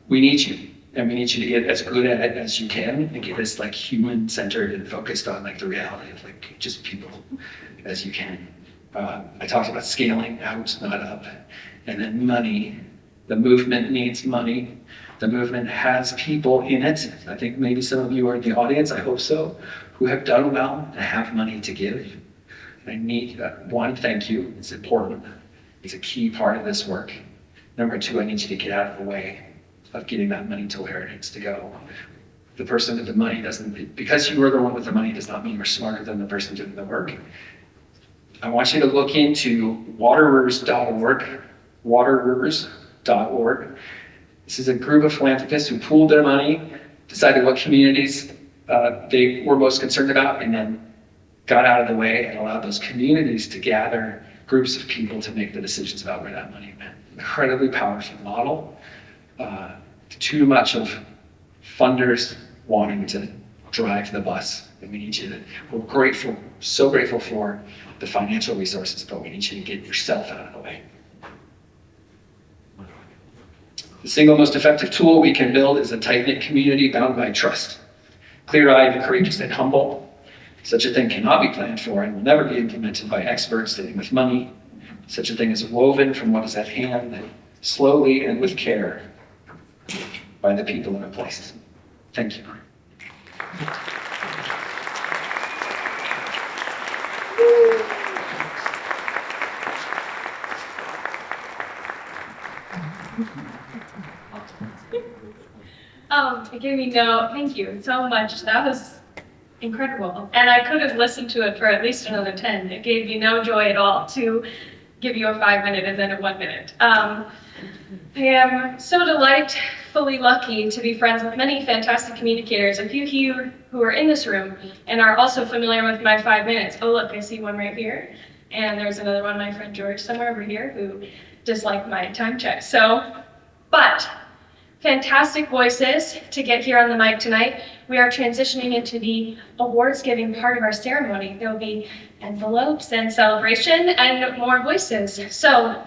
we need you. And we need you to get as good at it as you can and get as human-centered and focused on the reality of just people as you can. I talked about scaling out, not up. And then money. The movement needs money. The movement has people in it. I think maybe some of you are in the audience, I hope so, who have done well and have money to give. I need one, thank you. It's important. It's a key part of this work. Number 2, I need you to get out of the way of getting that money to where it needs to go. The person with the money because you are the one with the money does not mean you're smarter than the person doing the work. I want you to look into waterers.org, waterers.org. This is a group of philanthropists who pooled their money, decided what communities they were most concerned about, and then got out of the way and allowed those communities to gather groups of people to make the decisions about where that money went. Incredibly powerful model. Too much of funders wanting to drive the bus. And we need you to, we're grateful, so grateful for the financial resources, but we need you to get yourself out of the way. The single most effective tool we can build is a tight-knit community bound by trust. Clear-eyed, courageous, and humble. Such a thing cannot be planned for and will never be implemented by experts sitting with money. Such a thing is woven from what is at hand, slowly and with care, by the people in a place. Thank you. It gave me thank you so much. That was incredible. And I could have listened to it for at least another 10. It gave me no joy at all to give you a 5-minute and then a 1 minute. I am so delightfully lucky to be friends with many fantastic communicators, a few here who are in this room and are also familiar with my 5 minutes. Oh look, I see one right here. And there's another one, my friend George somewhere over here, who disliked my time check. But fantastic voices to get here on the mic tonight. We are transitioning into the awards giving part of our ceremony. There will be envelopes and celebration and more voices. So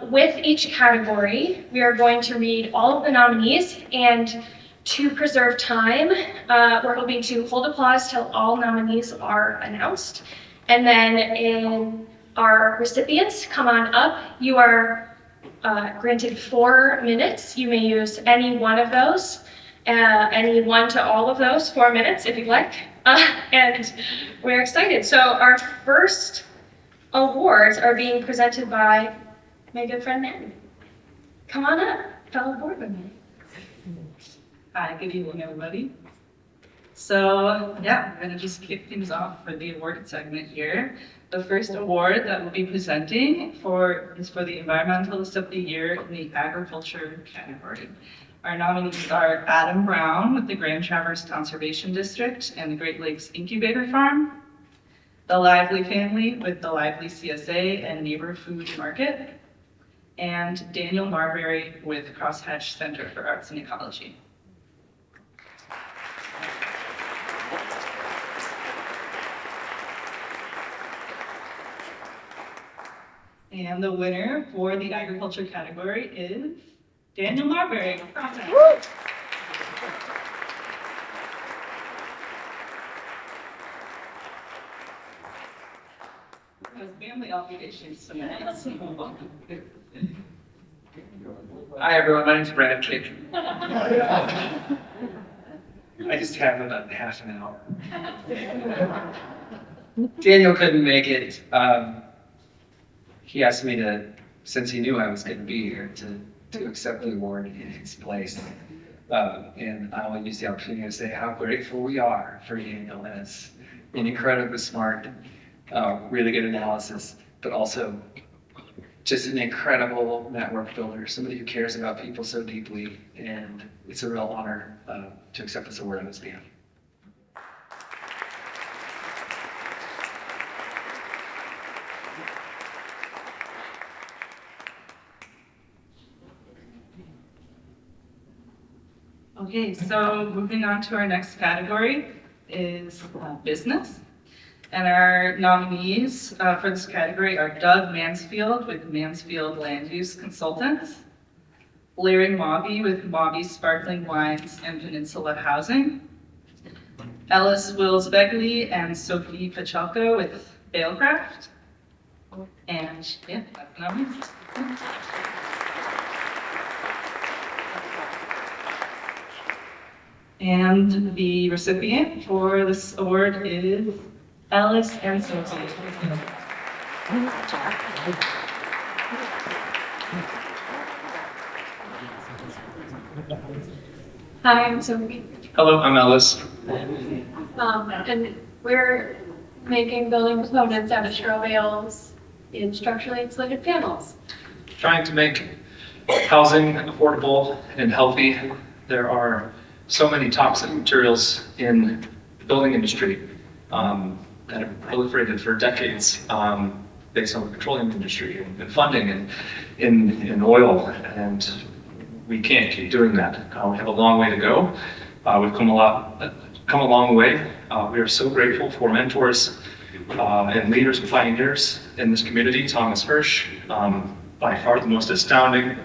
with each category, we are going to read all of the nominees, and to preserve time, we're hoping to hold applause till all nominees are announced. And then in our recipients, come on up. You are granted 4 minutes. You may use any one of those, any one to all of those 4 minutes if you'd like. And we're excited. So our first awards are being presented by my good friend Maddy. Come on up, fellow board member. Hi, good evening, everybody. So yeah, we're gonna just kick things off for the award segment here. The first award that we'll be presenting is for the Environmentalist of the Year in the Agriculture category. Our nominees are Adam Brown with the Grand Traverse Conservation District and the Great Lakes Incubator Farm, the Lively family with the Lively CSA and Neighbor Food Market, and Daniel Marbury with Crosshatch Center for Arts and Ecology. And the winner for the agriculture category is Daniel Marbury. Has family obligations tonight. Hi everyone, my name's Brad Kick. I just have about half an hour. Daniel couldn't make it. he asked me to, since he knew I was going to be here, to accept the award in his place. And I want to use the opportunity to say how grateful we are for Daniel as an incredibly smart, really good analysis, but also just an incredible network builder, somebody who cares about people so deeply, and it's a real honor to accept this award on his behalf. Okay, so moving on to our next category is business. And our nominees for this category are Doug Mansfield with Mansfield Land Use Consultants, Larry Mobby with Mobby Sparkling Wines and Peninsula Housing, Ellis Wills-Begley and Sophie Pachelko with Bailcraft, and yeah, that's the nominees. And the recipient for this award is Ellis and Sophie. Hi, I'm Sophie. Hello, I'm Ellis. And we're making building components out of straw bales in structurally insulated panels. Trying to make housing affordable and healthy. There are so many toxic materials in the building industry that have proliferated for decades based on the petroleum industry and funding and in oil, and we can't keep doing that. We have a long way to go. We've come a long way. We are so grateful for mentors and leaders and pioneers in this community. Thomas Hirsch, by far the most astounding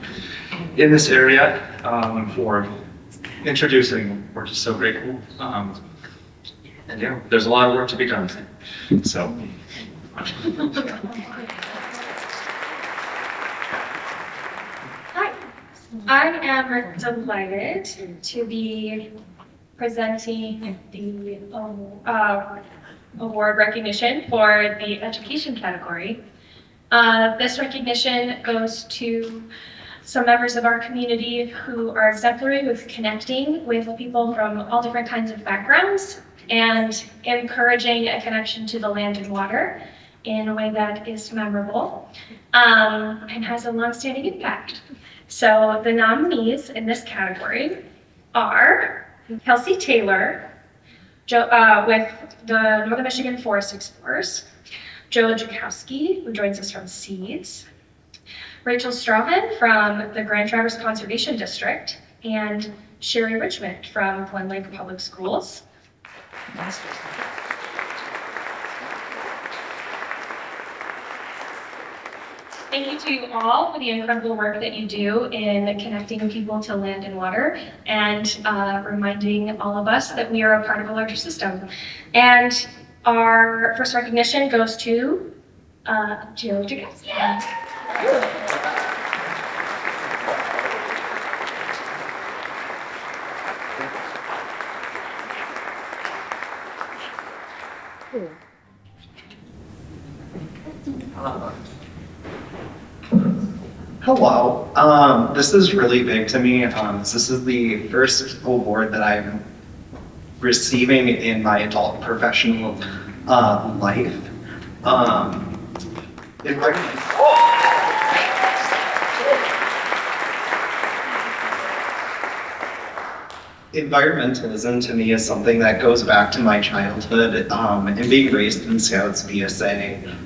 in this area, for introducing. We're just so grateful. And yeah, there's a lot of work to be done. So. Hi, I am delighted to be presenting the award recognition for the education category. This recognition goes to some members of our community who are exemplary with connecting with people from all different kinds of backgrounds and encouraging a connection to the land and water in a way that is memorable and has a long-standing impact. So the nominees in this category are Kelsey Taylor with the Northern Michigan Forest Explorers, Joe Jaczkowski, who joins us from Seeds, Rachel Straughen from the Grand Traverse Conservation District, and Sherry Richmond from Glen Lake Public Schools. Thank you to you all for the incredible work that you do in connecting people to land and water and reminding all of us that we are a part of a larger system. And our first recognition goes to Joe Jaczkowski. Hello. This is really big to me. This is the first award that I'm receiving in my adult professional life. Environmentalism to me is something that goes back to my childhood and being raised in Scouts BSA.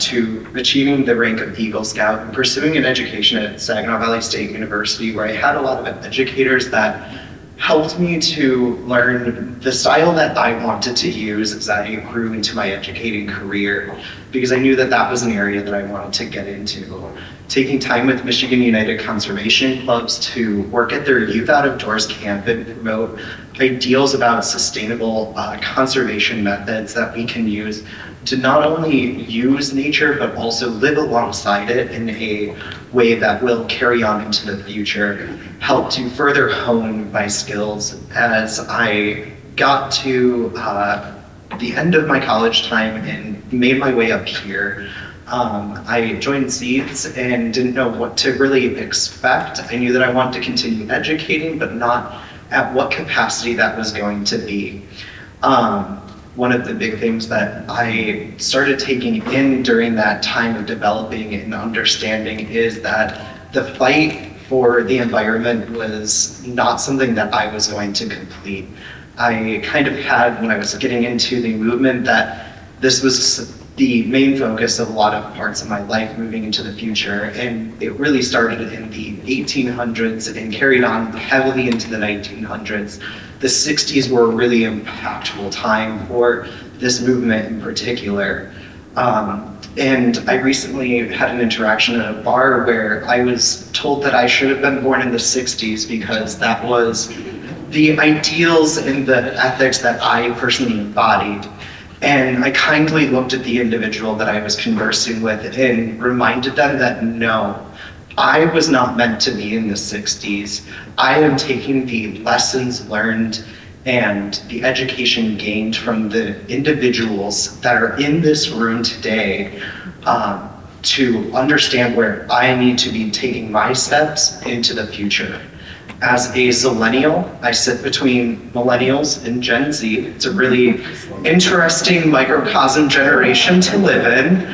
To achieving the rank of Eagle Scout and pursuing an education at Saginaw Valley State University, where I had a lot of educators that helped me to learn the style that I wanted to use as I grew into my educating career, because I knew that that was an area that I wanted to get into. Taking time with Michigan United Conservation Clubs to work at their Youth Out of Doors camp and promote ideals about sustainable conservation methods that we can use to not only use nature, but also live alongside it in a way that will carry on into the future, help to further hone my skills as I got to the end of my college time in made my way up here. I joined Seeds and didn't know what to really expect. I knew that I wanted to continue educating, but not at what capacity that was going to be. One of the big things that I started taking in during that time of developing and understanding is that the fight for the environment was not something that I was going to complete. I kind of had, when I was getting into the movement, that this was the main focus of a lot of parts of my life moving into the future. And it really started in the 1800s and carried on heavily into the 1900s. The 60s were a really impactful time for this movement in particular. And I recently had an interaction at a bar where I was told that I should have been born in the 60s because that was the ideals and the ethics that I personally embodied. And I kindly looked at the individual that I was conversing with and reminded them that no, I was not meant to be in the 60s. I am taking the lessons learned and the education gained from the individuals that are in this room today to understand where I need to be taking my steps into the future. As a Zillennial, I sit between millennials and Gen Z. It's a really interesting microcosm generation to live in.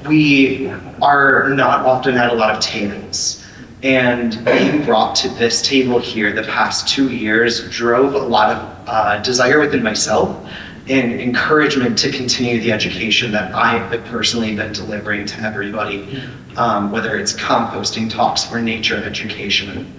We are not often at a lot of tables. And being brought to this table here the past 2 years drove a lot of desire within myself and encouragement to continue the education that I have personally been delivering to everybody, whether it's composting talks or nature education.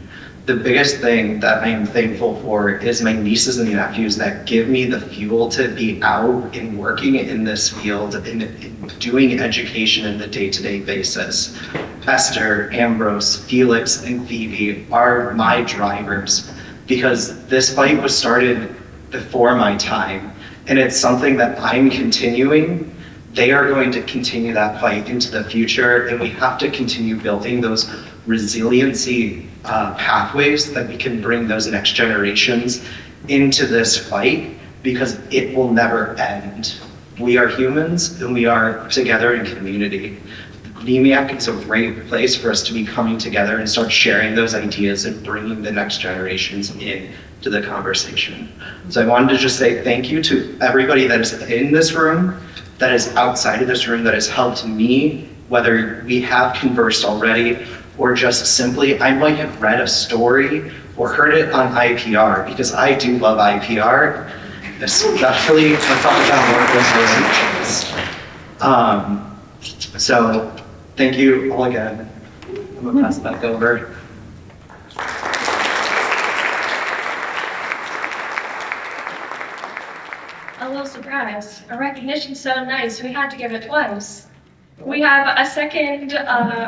The biggest thing that I am thankful for is my nieces and nephews that give me the fuel to be out and working in this field and doing education in the day-to-day basis. Esther, Ambrose, Felix, and Phoebe are my drivers because this fight was started before my time, and it's something that I'm continuing. They are going to continue that fight into the future, and we have to continue building those resiliency pathways that we can bring those next generations into this fight because it will never end. We are humans and we are together in community. NMEAC is a great place for us to be coming together and start sharing those ideas and bringing the next generations in to the conversation. So I wanted to just say thank you to everybody that is in this room, that is outside of this room, that has helped me, whether we have conversed already or just simply I might have read a story or heard it on IPR, because I do love IPR, especially when talking about work resolutions. So thank you all again. I'm gonna pass it back over. A little surprise, a recognition so nice, we had to give it twice. We have a second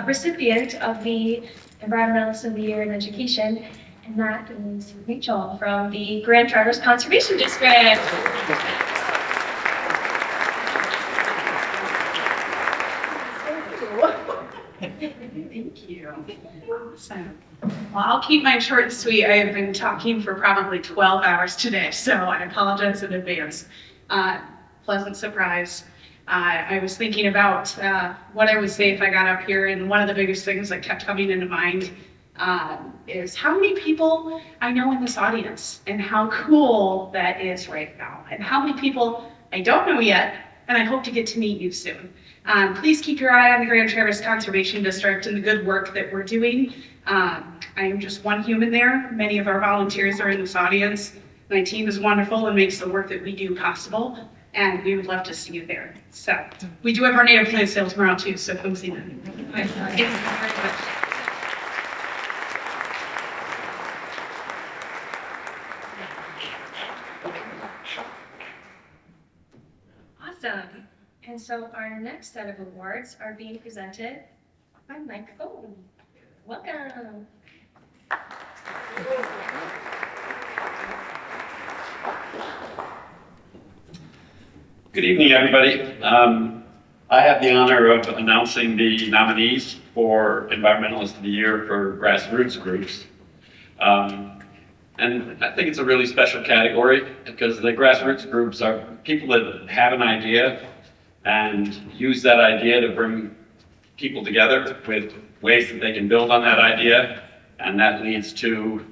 recipient of the Environmentalist of the Year in Education, and that is Rachel from the Grand Traverse Conservation District. Thank you. Awesome. Well, I'll keep mine short and sweet. I have been talking for probably 12 hours today, so I apologize in advance. Pleasant surprise. I was thinking about what I would say if I got up here, and one of the biggest things that kept coming into mind is how many people I know in this audience, and how cool that is right now, and how many people I don't know yet, and I hope to get to meet you soon. Please keep your eye on the Grand Traverse Conservation District and the good work that we're doing. I am just one human there. Many of our volunteers are in this audience. My team is wonderful and makes the work that we do possible, and we would love to see you there. So we do have our native plant sale tomorrow too, so come see them. Thank you very much. Awesome. And so our next set of awards are being presented by microphone. Welcome. Good evening, everybody. I have the honor of announcing the nominees for Environmentalist of the Year for Grassroots groups. And I think it's a really special category because the grassroots groups are people that have an idea and use that idea to bring people together with ways that they can build on that idea. And that leads to,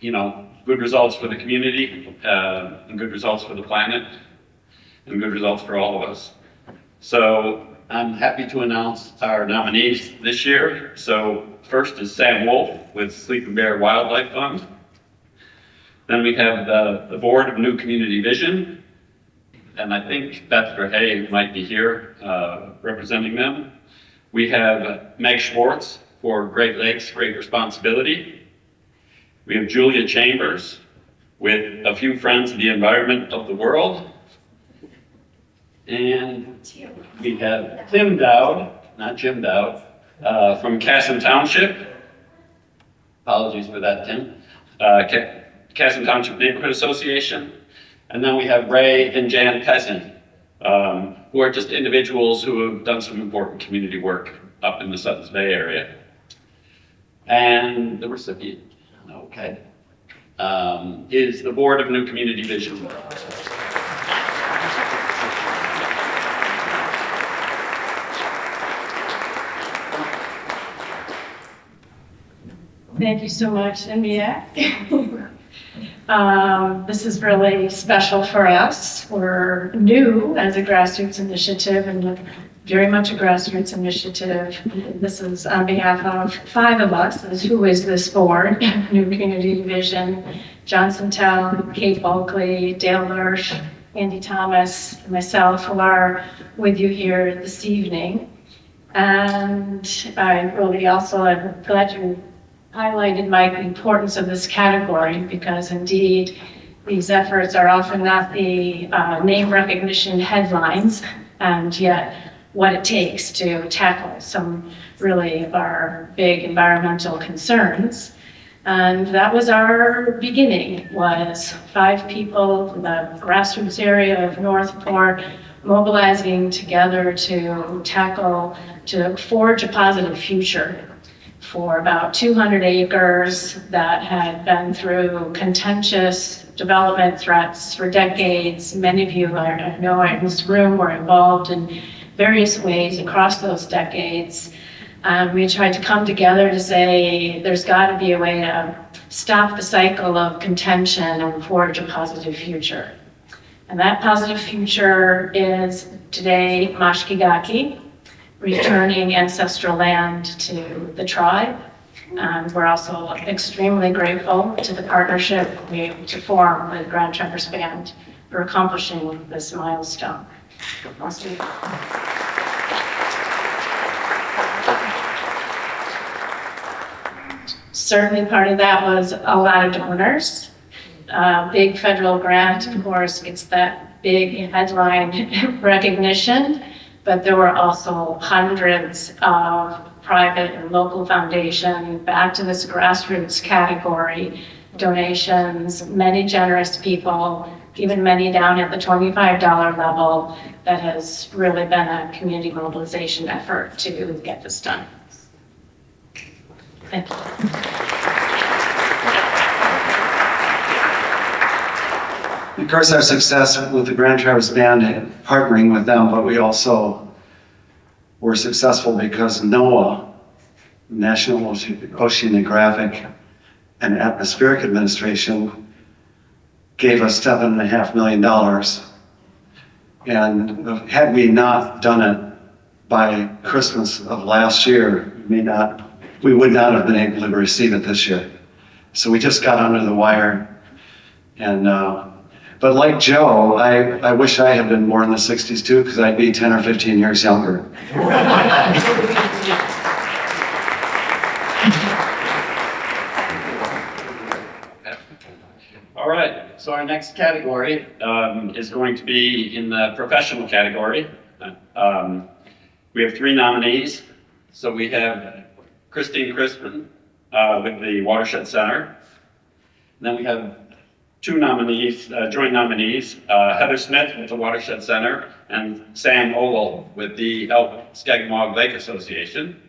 good results for the community, and good results for the planet, and good results for all of us. So I'm happy to announce our nominees this year. So first is Sam Wolf with Sleeping Bear Wildlife Fund. Then we have the Board of New Community Vision, and I think Beth Verhey might be here representing them. We have Meg Schwartz for Great Lakes, Great Responsibility. We have Julia Chambers with A Few Friends of the Environment of the World. And we have Tim Dowd, not Jim Dowd, from Casson Township. Apologies for that, Tim. Casson Township Neighborhood Association. And then we have Ray and Jan Pessin, who are just individuals who have done some important community work up in the Suttons Bay area. And the recipient, is the Board of New Community Vision. Thank you so much, NMEAC. This is really special for us. We're new as a grassroots initiative and very much a grassroots initiative. This is on behalf of 5 of us. Who is this board? New Community Vision, Johnsontown, Kate Ogle, Dale Lurch, Andy Thomas, and myself who are with you here this evening. And I really also am glad you highlighted, Mike, the importance of this category because indeed these efforts are often not the name recognition headlines, and yet what it takes to tackle some really of our big environmental concerns. And that was our beginning, was 5 people in the grassroots area of Northport mobilizing together to forge a positive future for about 200 acres that had been through contentious development threats for decades. Many of you I know in this room were involved in various ways across those decades. We tried to come together to say there's got to be a way to stop the cycle of contention and forge a positive future. And that positive future is today Mashkigaki, returning ancestral land to the tribe. And we're also extremely grateful to the partnership we were able to form with Grand Traverse Band for accomplishing this milestone. Certainly part of that was a lot of donors. Big federal grant, of course, gets that big headline recognition. But there were also hundreds of private and local foundation back to this grassroots category, donations, many generous people, even many down at the $25 level. That has really been a community mobilization effort to get this done. Thank you. Of course, our success with the Grand Traverse Band and partnering with them, but we also were successful because NOAA, National Oceanographic and Atmospheric Administration, gave us $7.5 million. And had we not done it by Christmas of last year, we would not have been able to receive it this year. So we just got under the wire. And but like Joe, I wish I had been born in the 60s too, because I'd be 10 or 15 years younger. All right, so our next category is going to be in the professional category. We have 3 nominees. So we have Christine Crispin with the Watershed Center. And then we have 2 nominees, joint nominees, Heather Smith with the Watershed Center and Sam Ogle with the Elk-Skagamaw Lake Association.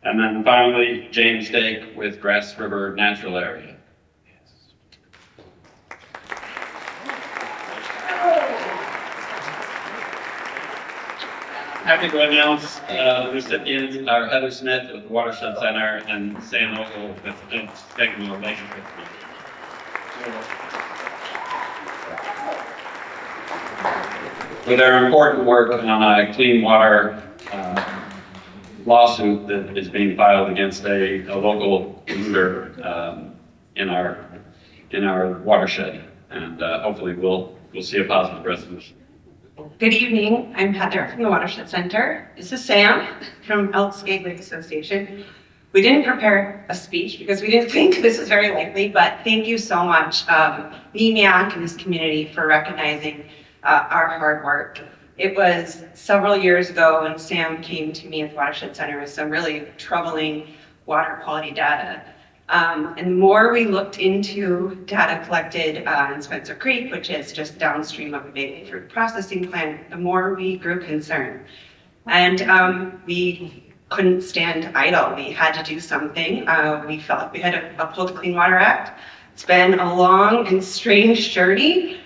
And then finally, James Dake with Grass River Natural Area. happy to announce the recipients are Heather Smith with the Watershed Center and Sam Ogle with the Technical Relationship. For their important work on a clean water lawsuit that is being filed against a local polluter in our watershed, and hopefully we'll see a positive resolution. Good evening, I'm Heather from the Watershed Center. This is Sam from Wills-Begley Association. We didn't prepare a speech because we didn't think this was very likely, but thank you so much, NMEAC and this community, for recognizing our hard work. It was several years ago when Sam came to me at the Watershed Center with some really troubling water quality data. And the more we looked into data collected in Spencer Creek, which is just downstream of the Begley Fruit Processing Plant, the more we grew concerned. And we couldn't stand idle. We had to do something. We felt like we had to uphold the Clean Water Act. It's been a long and strange journey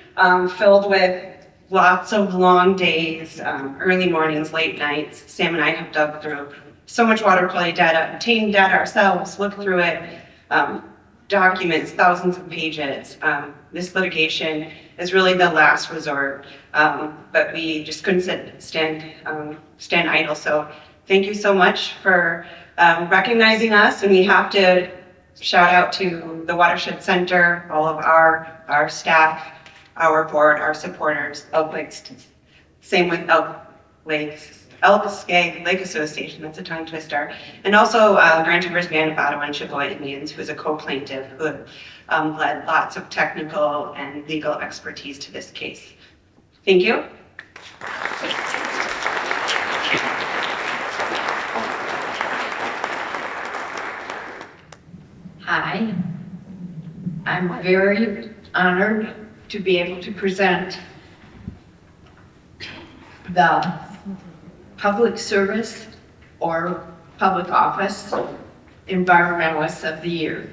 filled with lots of long days, early mornings, late nights. Sam and I have dug through so much water quality data, obtained data ourselves, looked through it, documents, thousands of pages. This litigation is really the last resort, but we just couldn't stand idle. So thank you so much for recognizing us, and we have to shout out to the Watershed Center, all of our staff, our board, our supporters, Elk Lakes, same with Elk Skag Lake Association, that's a tongue twister, and also Grand Traverse Band of Ottawa and Chippewa Indians, who is a co-plaintiff who led lots of technical and legal expertise to this case. Thank you. Hi, I'm very honored to be able to present the Public Service or Public Office Environmentalist of the Year.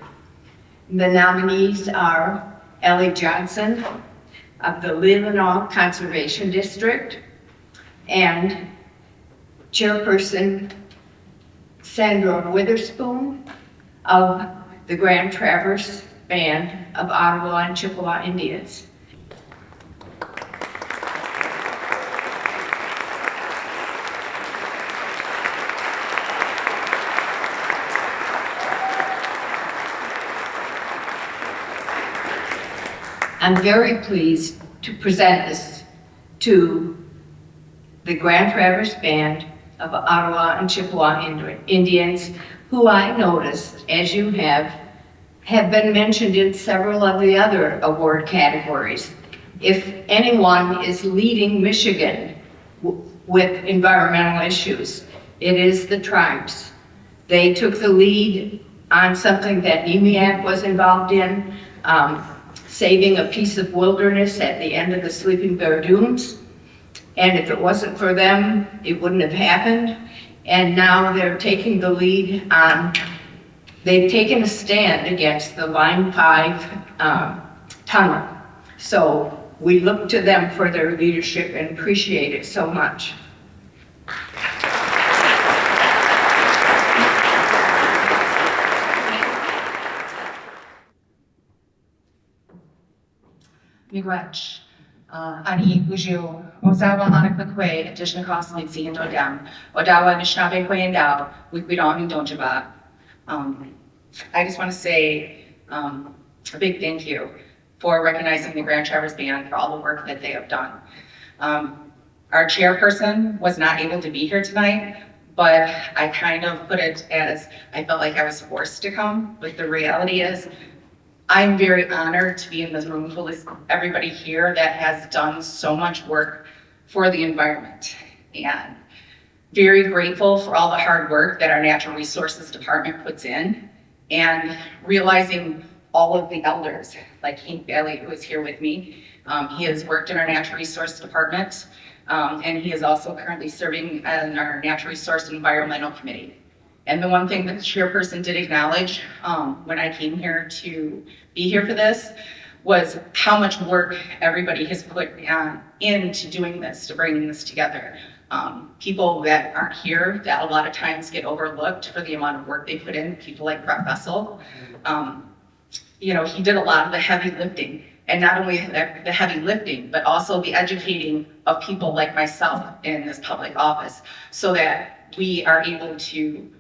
The nominees are Ellie Johnson of the Leelanau Conservation District and Chairperson Sandra Witherspoon of the Grand Traverse Band of Ottawa and Chippewa Indians. I'm very pleased to present this to the Grand Traverse Band of Ottawa and Chippewa Indians, who I noticed, as you have been mentioned in several of the other award categories. If anyone is leading Michigan with environmental issues, it is the tribes. They took the lead on something that NMEAC was involved in, saving a piece of wilderness at the end of the Sleeping Bear Dunes. And if it wasn't for them, it wouldn't have happened. And now they're taking the lead on, they've taken a stand against the Line 5 tunnel. So we look to them for their leadership and appreciate it so much. Miigwech. Ani uju Ozawa Anakakwe, Jaczkowski, and Odam, Odawa Nishnabe Kwayandao, Wikwidong and Donjaba. I just want to say a big thank you for recognizing the Grand Traverse Band for all the work that they have done. Our chairperson was not able to be here tonight, but I kind of put it as I felt like I was forced to come, but the reality is I'm very honored to be in this room full of everybody here that has done so much work for the environment, and very grateful for all the hard work that our Natural Resources Department puts in, and realizing all of the elders, like Hank Bailey, who is here with me. He has worked in our Natural Resource Department, and he is also currently serving in our Natural Resource and Environmental Committee. And the one thing that the chairperson did acknowledge when I came here to be here for this was how much work everybody has put into doing this, to bringing this together. people that aren't here that a lot of times get overlooked for the amount of work they put in, people like Brett Vessel. You know, he did a lot of the heavy lifting, and not only the heavy lifting, but also the educating of people like myself in this public office, so that we are able to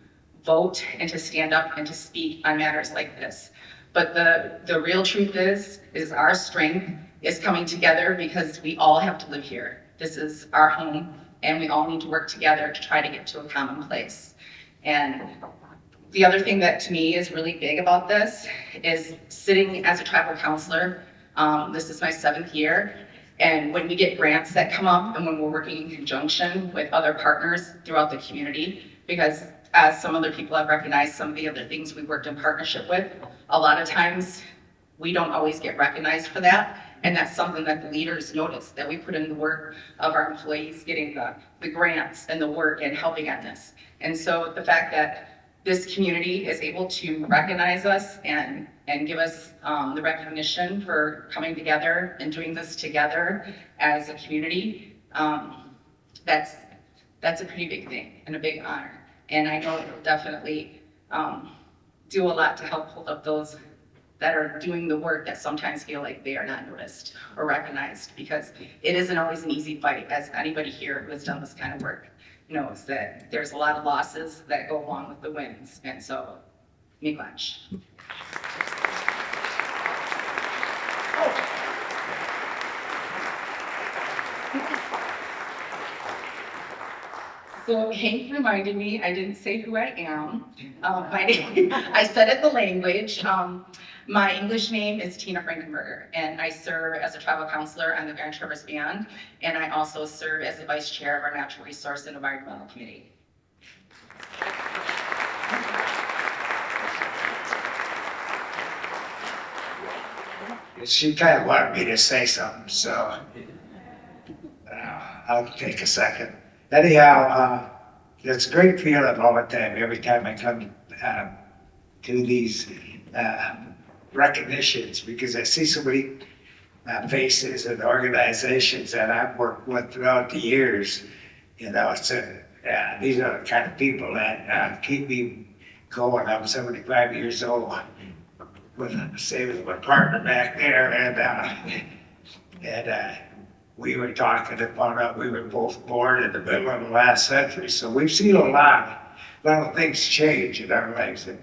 vote and to stand up and to speak on matters like this. But the real truth is our strength is coming together because we all have to live here. This is our home, and we all need to work together to try to get to a common place. And the other thing that to me is really big about this is sitting as a tribal counselor. This is my 7th year. And when we get grants that come up and when we're working in conjunction with other partners throughout the community, because as some other people have recognized some of the other things we worked in partnership with, a lot of times we don't always get recognized for that. And that's something that the leaders notice, that we put in the work of our employees getting the grants and the work and helping on this. And so the fact that this community is able to recognize us and give us the recognition for coming together and doing this together as a community, that's a pretty big thing and a big honor. And I know it'll definitely do a lot to help hold up those that are doing the work that sometimes feel like they are not noticed or recognized, because it isn't always an easy fight, as anybody here who has done this kind of work knows that there's a lot of losses that go along with the wins. And so, miigwech. So Hank reminded me, I didn't say who I am. My name, I said it the language. My English name is Tina Frankenberger, and I serve as a tribal counselor on the Grand Traverse Band, and I also serve as the vice chair of our Natural Resource and Environmental Committee. She kind of wanted me to say something, so I'll take a second. Anyhow, it's a great feeling all the time, every time I come to these recognitions, because I see so many faces and organizations that I've worked with throughout the years. You know, so these are the kind of people that keep me going. I'm 75 years old, with my partner back there, and we were talking and found out we were both born in the middle of the last century. So we've seen a lot of things change in our lives. And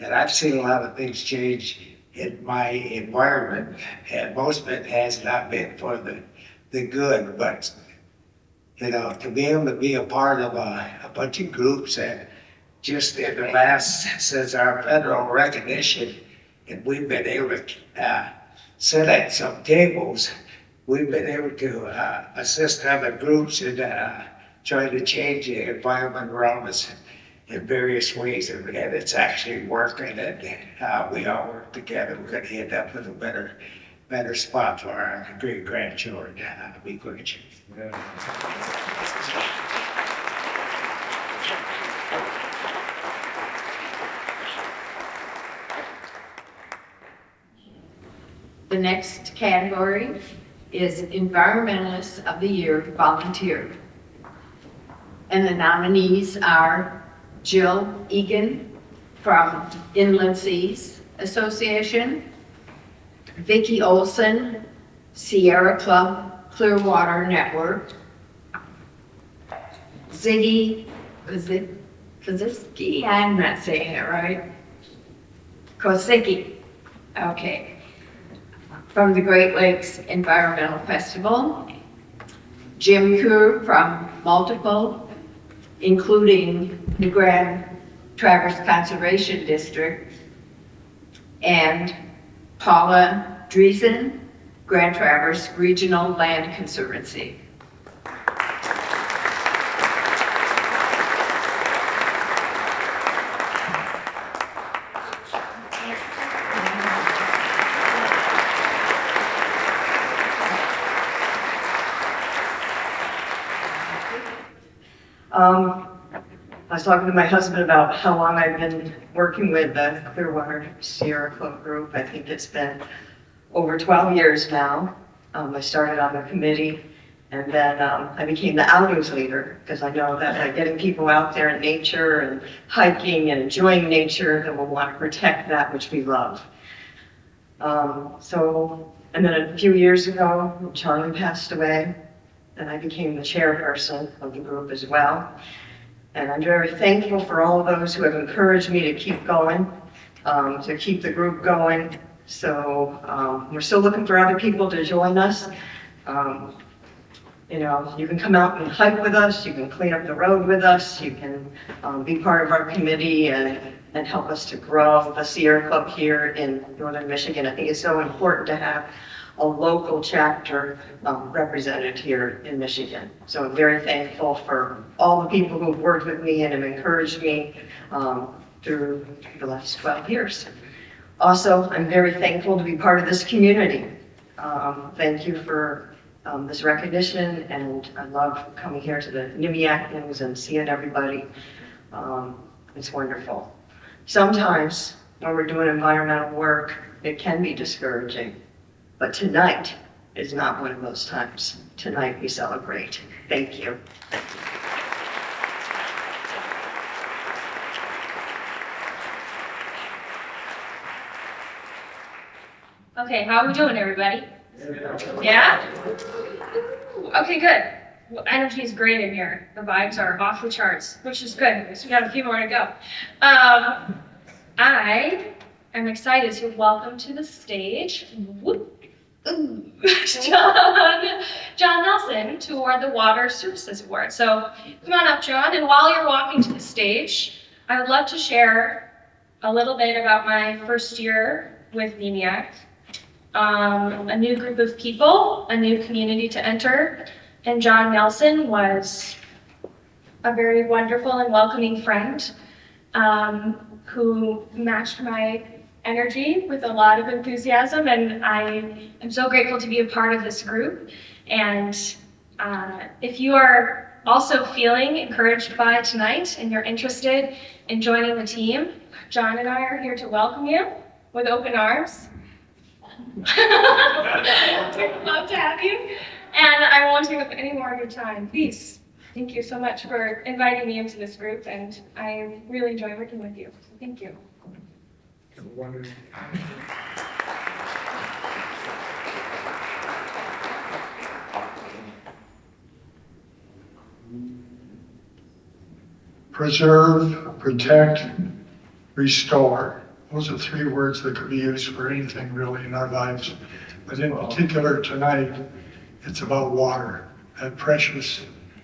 I've seen a lot of things change in my environment. And most of it has not been for the good. But, you know, to be able to be a part of a bunch of groups that just in the last, since our federal recognition, and we've been able to sit at some tables. We've been able to assist other groups in trying to change the environment around us in various ways, and it's actually working, and we all work together. We're going to end up with a better spot for our great-grandchildren. Be good. The next category is Environmentalist of the Year Volunteer. And the nominees are Jill Egan from Inland Seas Association, Vickie Olsen, Sierra Club Clearwater Network, Ziggy, Kozinski, I'm not saying it right, Kosicki, okay, from the Great Lakes Environmental Festival, Jim Kerr from multiple, including the Grand Traverse Conservation District, and Paula Driesen, Grand Traverse Regional Land Conservancy. I was talking to my husband about how long I've been working with the Clearwater Sierra Club group. I think it's been over 12 years now. I started on the committee And then I became the outings leader because I know that by getting people out there in nature and hiking and enjoying nature, that we'll want to protect that which we love. And then a few years ago, Charlie passed away, and I became the chairperson of the group as well. And I'm very thankful for all of those who have encouraged me to keep going, to keep the group going. So we're still looking for other people to join us. You know, you can come out and hike with us, you can clean up the road with us, you can be part of our committee and help us to grow the Sierra Club here in Northern Michigan. I think it's so important to have a local chapter represented here in Michigan. So I'm very thankful for all the people who've worked with me and have encouraged me through the last 12 years. Also, I'm very thankful to be part of this community. Thank you for this recognition, and I love coming here to the NMEAC things and seeing everybody. It's wonderful. Sometimes when we're doing environmental work, it can be discouraging, but tonight is not one of those times. Tonight we celebrate. Thank you. Okay, how are we doing, everybody? Yeah? Okay, good. Well, energy is great in here. The vibes are off the charts, which is good. So we got a few more to go. I am excited to welcome to the stage John Nelson to award the Water Services Award. So come on up, John. And while you're walking to the stage, I would love to share a little bit about my first year with NMEAC. A new group of people, a new community to enter, and John Nelson was a very wonderful and welcoming friend who matched my energy with a lot of enthusiasm, and I am so grateful to be a part of this group. And if you are also feeling encouraged by tonight and you're interested in joining the team, John and I are here to welcome you with open arms. Love to have you. And I won't take up any more of your time. Please, thank you so much for inviting me into this group, and I really enjoy working with you. So thank you. Preserve, protect, restore. Those are three words that could be used for anything really in our lives. But in particular tonight, it's about water, that precious,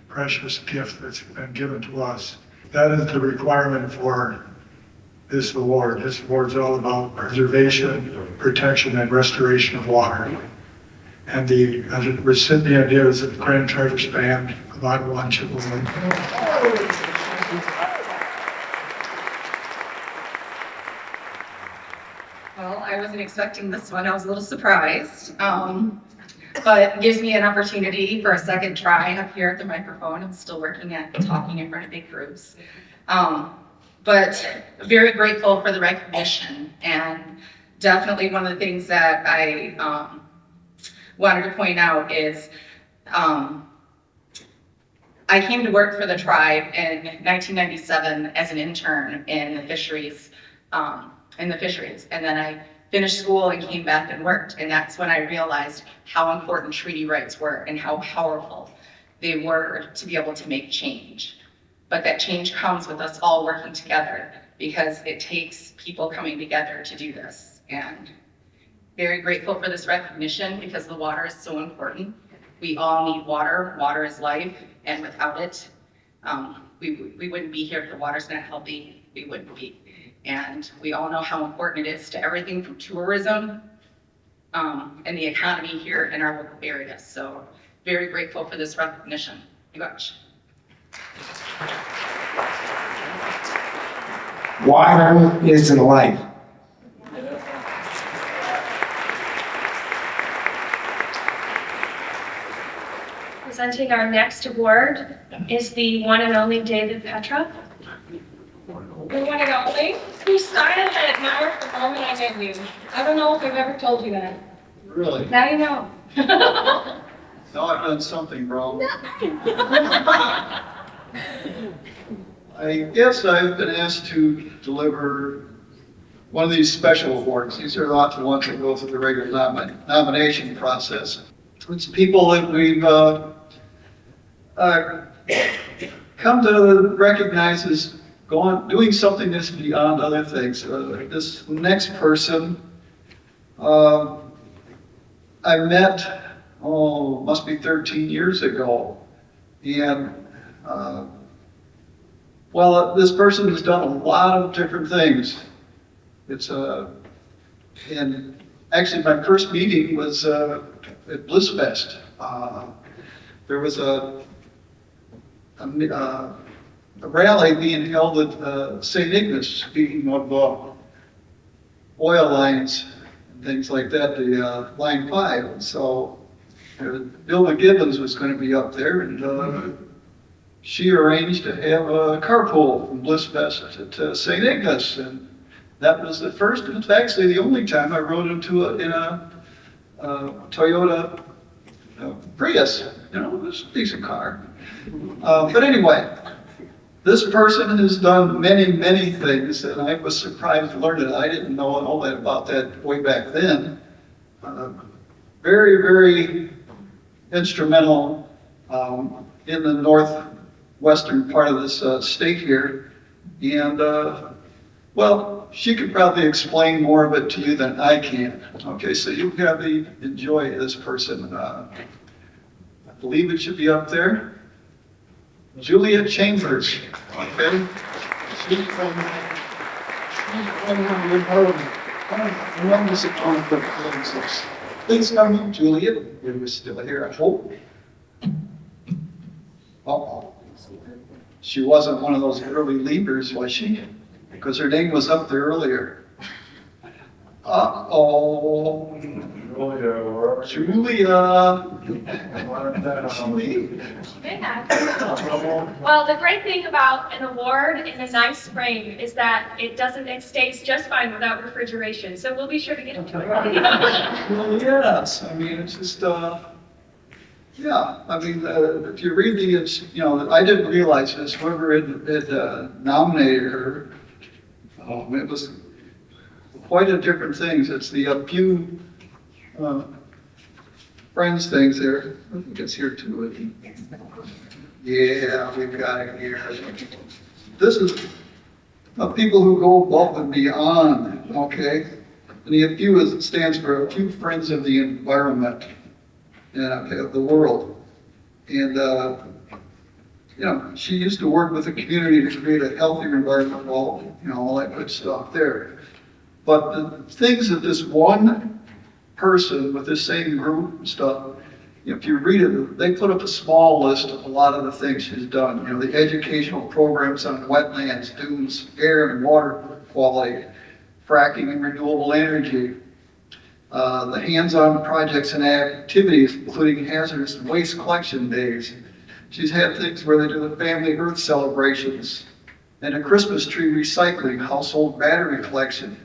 precious gift that's been given to us. That is the requirement for this award. This award is all about preservation, protection, and restoration of water. And the recipient is the Grand Traverse Band of Ottawa and Chippewa. Well, I wasn't expecting this one. I was a little surprised. But it gives me an opportunity for a second try up here at the microphone. I'm still working at talking in front of big groups. But very grateful for the recognition, and definitely one of the things that I wanted to point out is I came to work for the tribe in 1997 as an intern in the fisheries, and then I finished school and came back and worked, and that's when I realized how important treaty rights were and how powerful they were to be able to make change. But that change comes with us all working together, because it takes people coming together to do this. And very grateful for this recognition, because the water is so important. We all need water. Water is life, and without it, we wouldn't be here. If the water's not healthy, we wouldn't be. And we all know how important it is to everything from tourism and the economy here in our local area. So very grateful for this recognition. You watch. Water is life. Presenting our next award is the one and only David Petrove. The one and only, who started it now the moment I met you. I don't know if I've ever told you that. Really? Now you know. Now I've done something wrong. I guess I've been asked to deliver one of these special awards. These are not the ones that go through the regular nomination process. It's people that we've come to recognize as doing something that's beyond other things. This next person, I met, must be 13 years ago. And, well, this person has done a lot of different things. And actually my first meeting was at Blissfest. There was a rally being held at St. Ignace, speaking of oil lines and things like that, the Line 5. And so Bill McGibbons was going to be up there, and she arranged to have a carpool from Blissfest to St. Ignace. And that was the first, and it's actually the only time I rode in a Toyota Prius. You know, it was a decent car. But anyway, this person has done many, many things, and I was surprised to learn that. I didn't know all that about that way back then. Very, very instrumental in the northwestern part of this state here. And, well, she could probably explain more of it to you than I can. Okay, so you probably enjoy this person. I believe it should be up there. Julia Chambers, okay? She's from tremendous accomplishments. Please come in, Julia. You're still here, I hope. Uh-oh. She wasn't one of those early leavers, was she? Because her name was up there earlier. Uh-oh. Julia. Well, the great thing about an award in a nice frame is that it stays just fine without refrigeration. So we'll be sure to get into it. Well, yes, I mean, it's just, yeah, I mean, if you read the, I didn't realize this, whoever had nominated her, it was quite a different things. It's the few friends things there. I think it's here too. Yeah, we've got it here. This is people who go above and beyond, okay? And the few stands for a few friends of the environment and of the world. And, she used to work with the community to create a healthier environment, all that good stuff there. But the things that this one person with this same group and stuff, if you read it, they put up a small list of a lot of the things she's done. The educational programs on wetlands, dunes, air and water quality, fracking and renewable energy, the hands-on projects and activities, including hazardous waste collection days. She's had things where they do the family Earth celebrations and a Christmas tree recycling, household battery collection,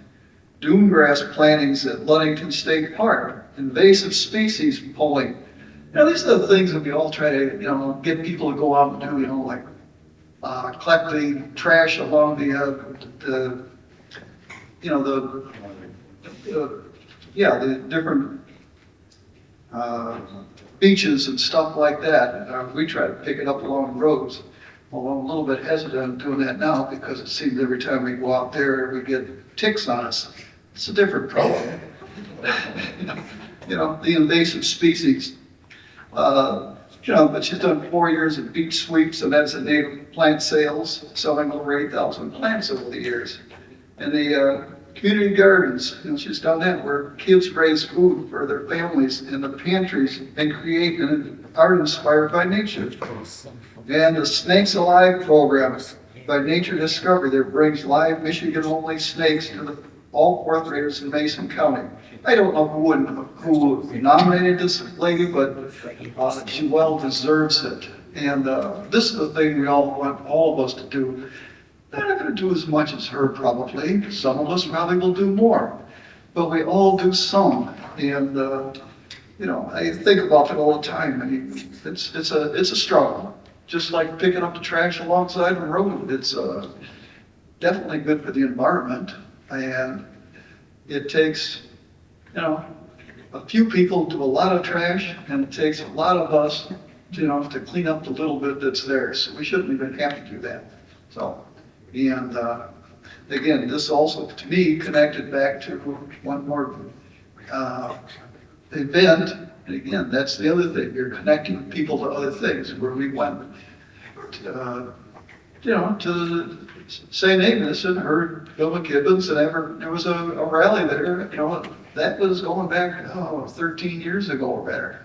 dune grass plantings at Ludington State Park, invasive species polling. These are the things that we all try to, get people to go out and do, like collect the trash along the different beaches and stuff like that. We try to pick it up along roads. Although I'm a little bit hesitant doing that now because it seems every time we go out there, we get ticks on us. It's a different problem. The invasive species. But she's done 4 years of beach sweeps, and that's a native plant sales, selling over 8,000 plants over the years. And the community gardens, she's done that where kids raise food for their families in the pantries and create and are inspired by nature. And the Snakes Alive program by Nature Discovery that brings live Michigan-only snakes to all fourth graders in Mason County. I don't know who nominated this lady, but she well deserves it. And this is the thing we all want all of us to do. They're not going to do as much as her probably. Some of us probably will do more. But we all do some. And you know, I think about it all the time. I mean, it's a struggle. Just like picking up the trash alongside the road. It's definitely good for the environment. And it takes, you know, a few people do a lot of trash, and it takes a lot of us, you know, to clean up the little bit that's there. So we shouldn't even have to do that. So, and again, this also, to me, connected back to one more event. And again, that's the other thing. You're connecting people to other things. Where we went, you know, to St. Agnes and heard Bill McKibbins, and there was a rally there. You know, that was going back 13 years ago or better.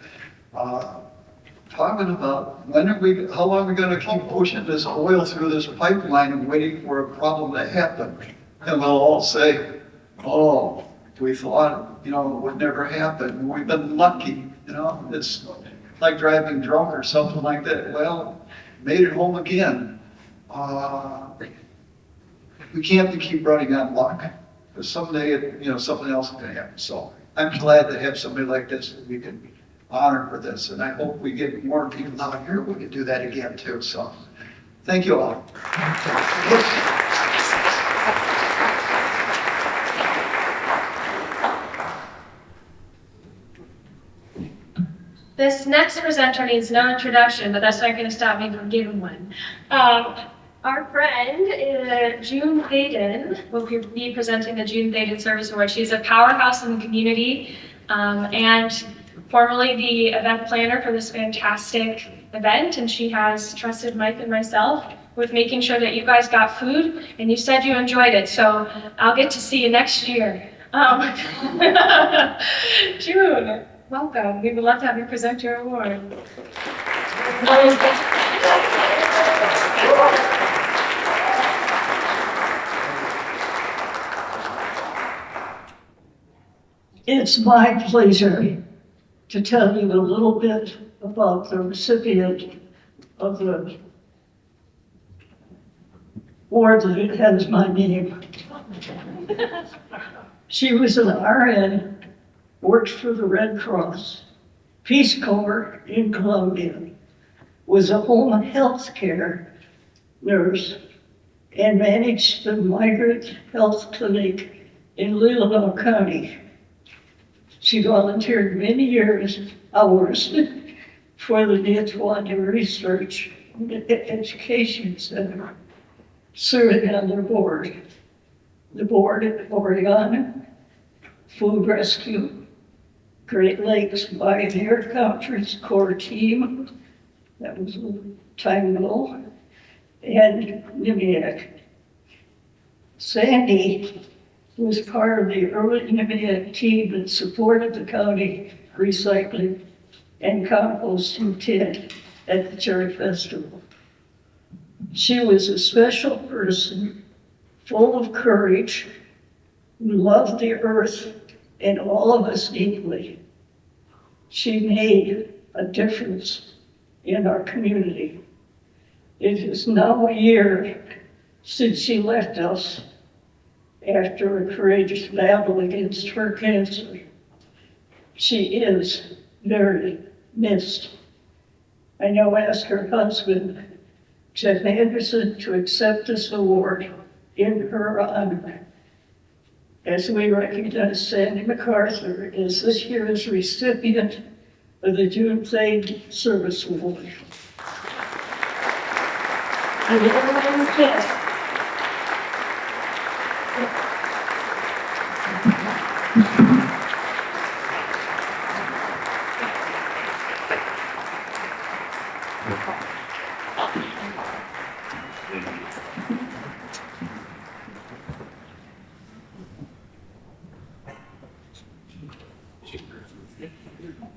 Talking about how long are we going to keep pushing this oil through this pipeline and waiting for a problem to happen? And they'll all say, "Oh, we thought, you know, it would never happen. We've been lucky, you know, it's like driving drunk or something like that." Well, made it home again. We can't keep running on luck, because someday, you know, something else is going to happen. So I'm glad to have somebody like this that we can honor for this, and I hope we get more people out here. We can do that again too. So thank you all. This next presenter needs no introduction, but that's not going to stop me from giving one. Our friend, June Thaden, will be presenting the June Thaden Service Award. She's a powerhouse in the community and formerly the event planner for this fantastic event, and she has trusted Mike and myself with making sure that you guys got food, and you said you enjoyed it, so I'll get to see you next year. June, welcome. We would love to have you present your award. It's my pleasure to tell you a little bit about the recipient of the award that has my name. She was an RN, worked for the Red Cross, Peace Corps in Colombia, was a home health care nurse, and managed the migrant health clinic in Leelanau County. She volunteered many hours for the Netwanda Research and Education Center, serving on their board. The board at Oregon, Food Rescue, Great Lakes Pioneer Conference Core Team, that was a long time ago, and NMEAC. Sandy was part of the early NMEAC team that supported the county recycling and composting tent at the Cherry Festival. She was a special person, full of courage, who loved the earth and all of us deeply. She made a difference in our community. It is now a year since she left us after a courageous battle against her cancer. She is very missed. I now ask her husband, Jeff Anderson, to accept this award in her honor, as we recognize Sandy MacArthur as this year's recipient of the June Thaden Service Award. And everyone can.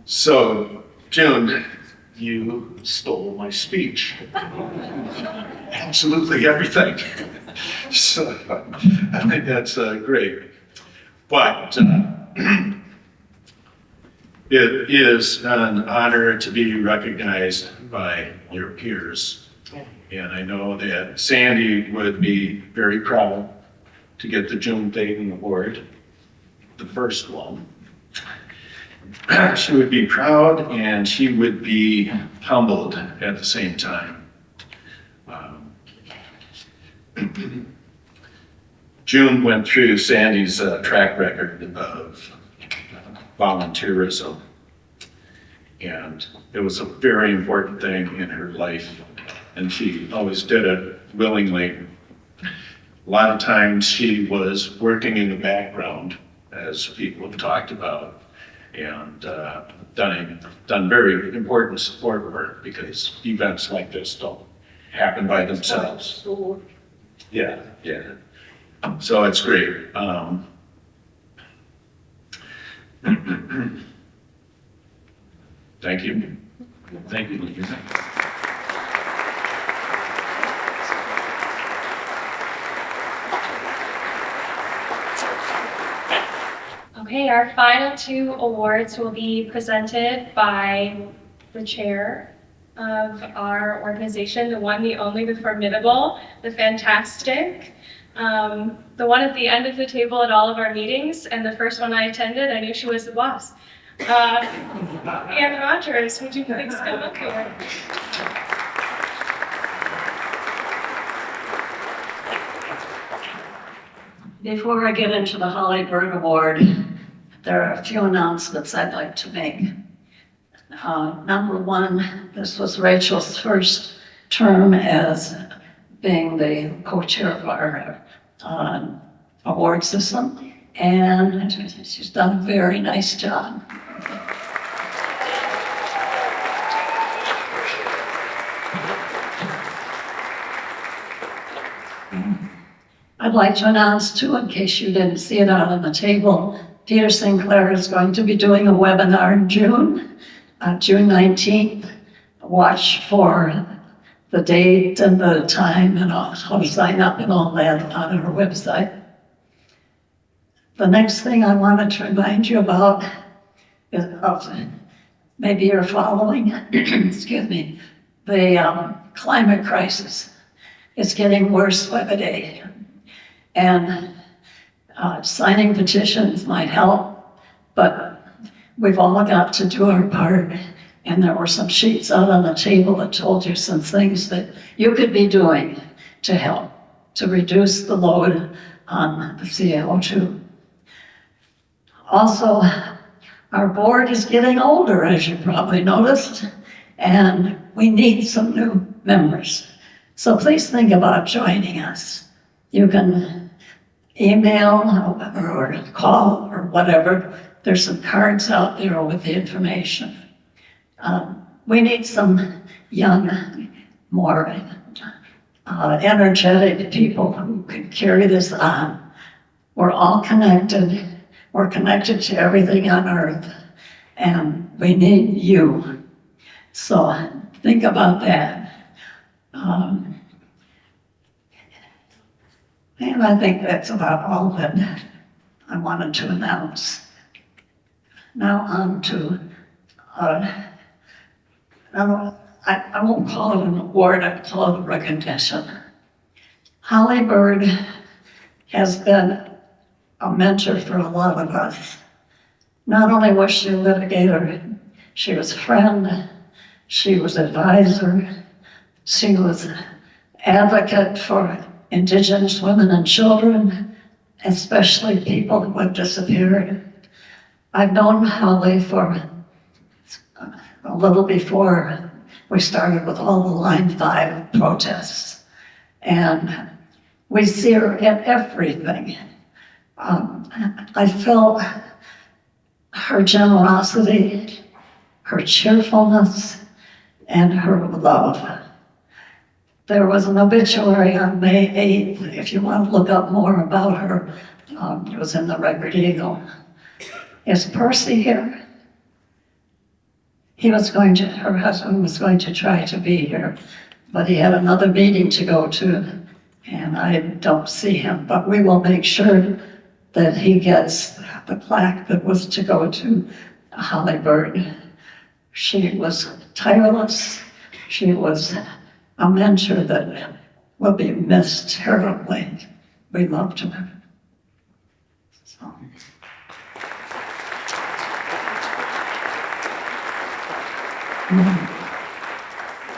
So, June, you stole my speech. Absolutely everything. So, I think that's great. But it is an honor to be recognized by your peers. And I know that Sandy would be very proud to get the June Thaden Award, the first one. she would be proud and she would be humbled at the same time. June went through Sandy's track record of volunteerism, and it was a very important thing in her life, and she always did it willingly. A lot of times she was working in the background, as people have talked about, and done very important support work, because events like this don't happen by themselves. Yeah. So it's great. Thank you. Thank you, Lisa. Okay, our final two awards will be presented by the chair of our organization, the one, the only, the formidable, the fantastic, the one at the end of the table at all of our meetings, and the first one I attended, I knew she was the boss. Ann Rogers, would you please come up here? Before I get into the Holly Bird Award, there are a few announcements I'd like to make. Number one, this was Rachel's first term as being the co-chair of our award system, and she's done a very nice job. I'd like to announce too, in case you didn't see it out on the table, Peter Sinclair is going to be doing a webinar in June, June 19th. Watch for the date and the time and how to sign up and all that on our website. The next thing I wanted to remind you about is maybe you're following, excuse me, the climate crisis. It's getting worse by the day. And signing petitions might help, but we've all got to do our part. And there were some sheets out on the table that told you some things that you could be doing to help, to reduce the load on the CO2. Also, our board is getting older, as you probably noticed, and we need some new members. So please think about joining us. You can email or call or whatever. There's some cards out there with the information. We need some young, more energetic people who can carry this on. We're all connected. We're connected to everything on earth, and we need you. So think about that. And I think that's about all that I wanted to announce. Now on to, I won't call it an award, I'd call it a recognition. Holly Bird has been a mentor for a lot of us. Not only was she a litigator, she was a friend, she was advisor, she was advocate for Indigenous women and children, especially people who have disappeared. I've known Holly for a little before we started with all the Line 5 protests. And we see her in everything. I felt her generosity, her cheerfulness, and her love. There was an obituary on May 8th, if you want to look up more about her. It was in the Record Eagle. Is Percy here? Her husband was going to try to be here, but he had another meeting to go to, and I don't see him, but we will make sure that he gets the plaque that was to go to Holly Bird. She was tireless. She was a mentor that will be missed terribly. We loved her. So.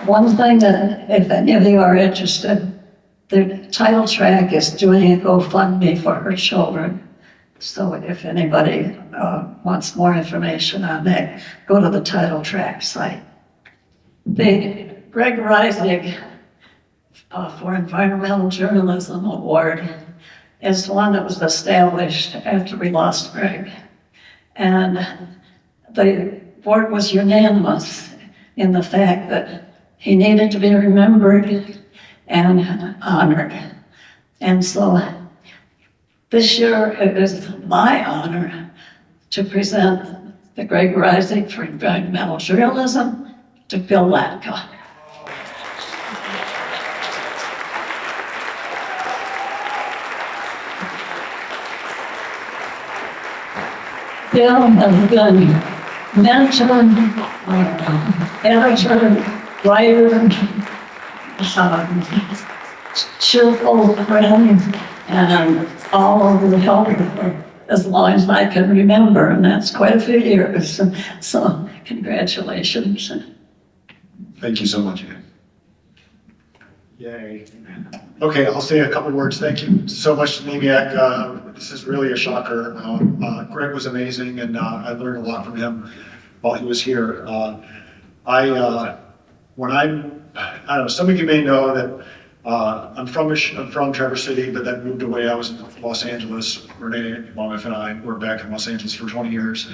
One thing that, if any of you are interested, the title track is doing a GoFundMe for her children. So if anybody wants more information on that, go to the title track site. The Greg Reisig for Environmental Journalism Award is one that was established after we lost Greg. And the board was unanimous in the fact that he needed to be remembered and honored. And so this year it is my honor to present the Greg Reisig for Environmental Journalism to Bill Latka. Bill has been mentor, editor, writer, cheerful friend, and all over the help for as long as I can remember, and that's quite a few years. So congratulations. Thank you so much. Yay. Okay, I'll say a couple words. Thank you so much to NMEAC. This is really a shocker. Greg was amazing, and I learned a lot from him while he was here. I don't know, some of you may know that I'm from Traverse City, but then moved away. I was in Los Angeles. Renee, my wife, and I were back in Los Angeles for 20 years.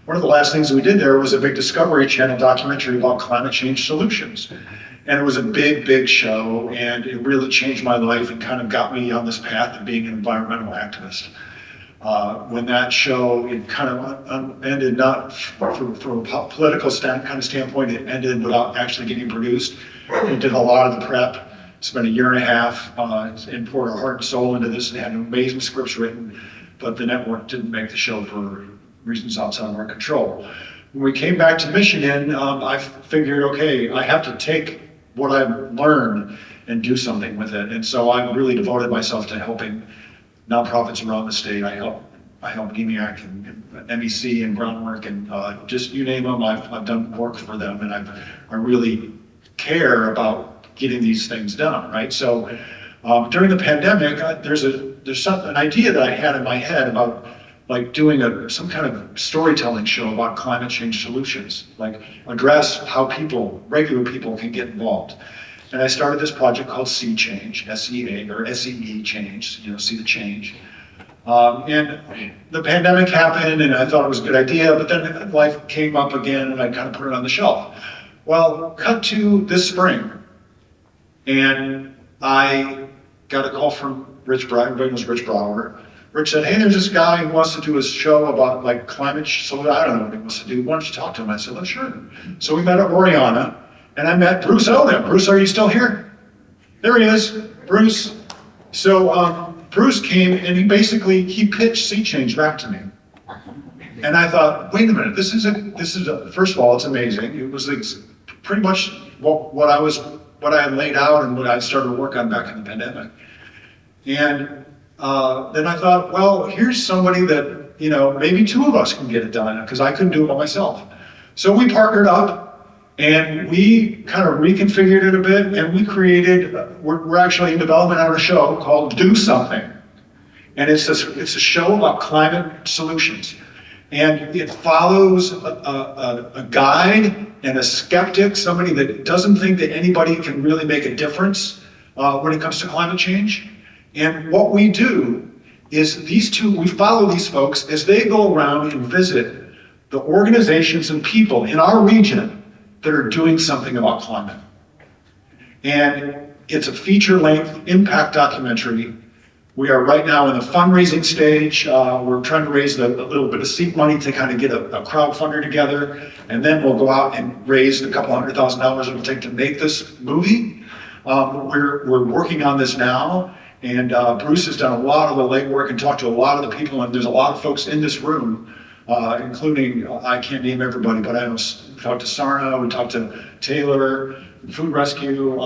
One of the last things we did there was a big Discovery Channel documentary about climate change solutions. And it was a big, big show, and it really changed my life and kind of got me on this path of being an environmental activist. When that show, it kind of ended, not from a political standpoint, it ended without actually getting produced. We did a lot of the prep, spent a year and a half, and poured our heart and soul into this, and had amazing scripts written, but the network didn't make the show for reasons outside of our control. When we came back to Michigan, I figured, okay, I have to take what I've learned and do something with it. And so I really devoted myself to helping nonprofits around the state. I help NMEAC and MEC and Groundwork and just you name them, I've done work for them, and I really care about getting these things done, right? So during the pandemic, there's an idea that I had in my head about like doing some kind of storytelling show about climate change solutions, like address how regular people can get involved. And I started this project called See Change, S-E-A, or S-E-E Change, see the change. And the pandemic happened, and I thought it was a good idea, but then life came up again, and I kind of put it on the shelf. Well, cut to this spring, and I got a call from Rich Brower. Everybody knows Rich Brower. Rich said, hey, there's this guy who wants to do a show about like climate, so I don't know what he wants to do. Why don't you talk to him? I said, well, sure. So we met at Oriana, and I met Bruce Ogle. Bruce, are you still here? There he is, Bruce. So Bruce came, and he pitched Sea Change back to me. And I thought, wait a minute, this is first of all, it's amazing. It was pretty much what I had laid out and what I started to work on back in the pandemic. And then I thought, well, here's somebody that, maybe two of us can get it done, because I couldn't do it by myself. So we partnered up, and we kind of reconfigured it a bit, and we created, we're actually in development on a show called Do Something. And it's a show about climate solutions. And it follows a guide and a skeptic, somebody that doesn't think that anybody can really make a difference when it comes to climate change. And what we do is we follow these folks as they go around and visit the organizations and people in our region that are doing something about climate. And it's a feature-length impact documentary. We are right now in the fundraising stage. We're trying to raise a little bit of seed money to kind of get a crowdfunder together, and then we'll go out and raise the couple $100,000 it'll take to make this movie. We're working on this now. And Bruce has done a lot of the legwork and talked to a lot of the people, and there's a lot of folks in this room, including, I can't name everybody, but we talked to Sarna, we talked to Taylor, Food Rescue,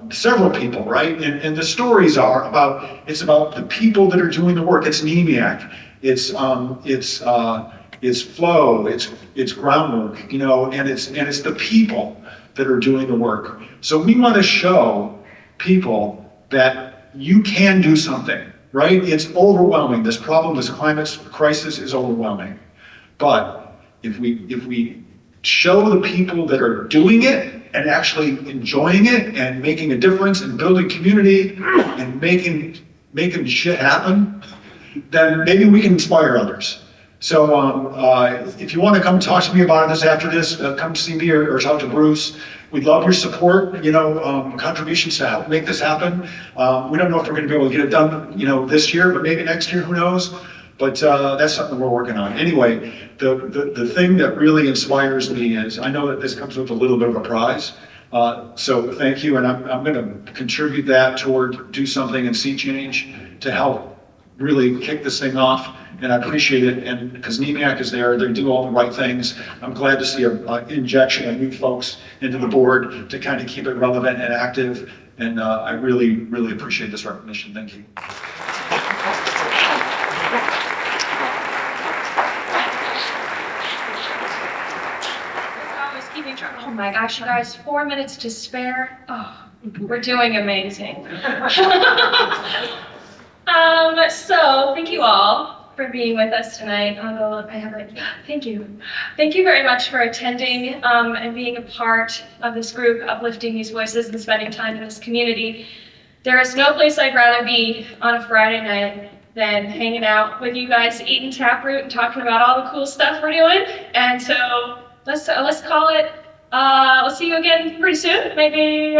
several people, right? And the stories it's about the people that are doing the work. It's NMEAC, it's Flow, it's Groundwork, and it's the people that are doing the work. So we want to show people that you can do something, right? It's overwhelming. This problem, this climate crisis is overwhelming. But if we show the people that are doing it and actually enjoying it and making a difference and building community and making shit happen, then maybe we can inspire others. So if you want to come talk to me about this after this, come see me or talk to Bruce. We'd love your support, contributions to help make this happen. We don't know if we're going to be able to get it done, this year, but maybe next year, who knows? But that's something we're working on. Anyway, the thing that really inspires me is, I know that this comes with a little bit of a prize. So thank you, and I'm going to contribute that toward Do Something and Sea Change to help really kick this thing off. And I appreciate it, and because NMEAC is there, they do all the right things. I'm glad to see an injection of new folks into the board to kind of keep it relevant and active. And I really, really appreciate this recognition. Thank you. Oh my gosh, you guys, 4 minutes to spare. Oh, we're doing amazing. So thank you all for being with us tonight. Thank you. Thank you very much for attending and being a part of this group, uplifting these voices and spending time in this community. There is no place I'd rather be on a Friday night than hanging out with you guys, eating taproot and talking about all the cool stuff we're doing. And so let's call it. We'll see you again pretty soon. Maybe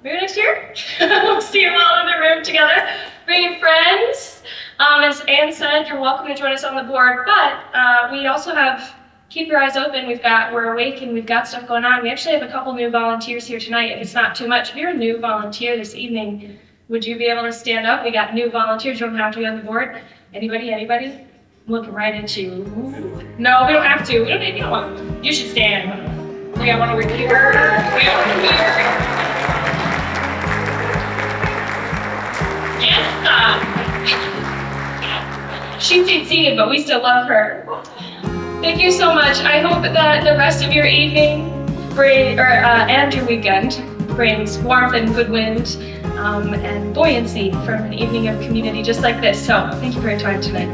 next year. We'll see you all in the room together. Bring your friends. As Anne said, you're welcome to join us on the board. But we also have, keep your eyes open. We're awake and we've got stuff going on. We actually have a couple new volunteers here tonight. If it's not too much, if you're a new volunteer this evening, would you be able to stand up? We got new volunteers. You don't have to be on the board. Anybody? I'm looking right at you. No, we don't have to. You don't want to. You should stand. We got one over here. We got one here. She's seated, but we still love her. Thank you so much. I hope that the rest of your evening and your weekend brings warmth and good wind and buoyancy from an evening of community just like this. So thank you for your time tonight.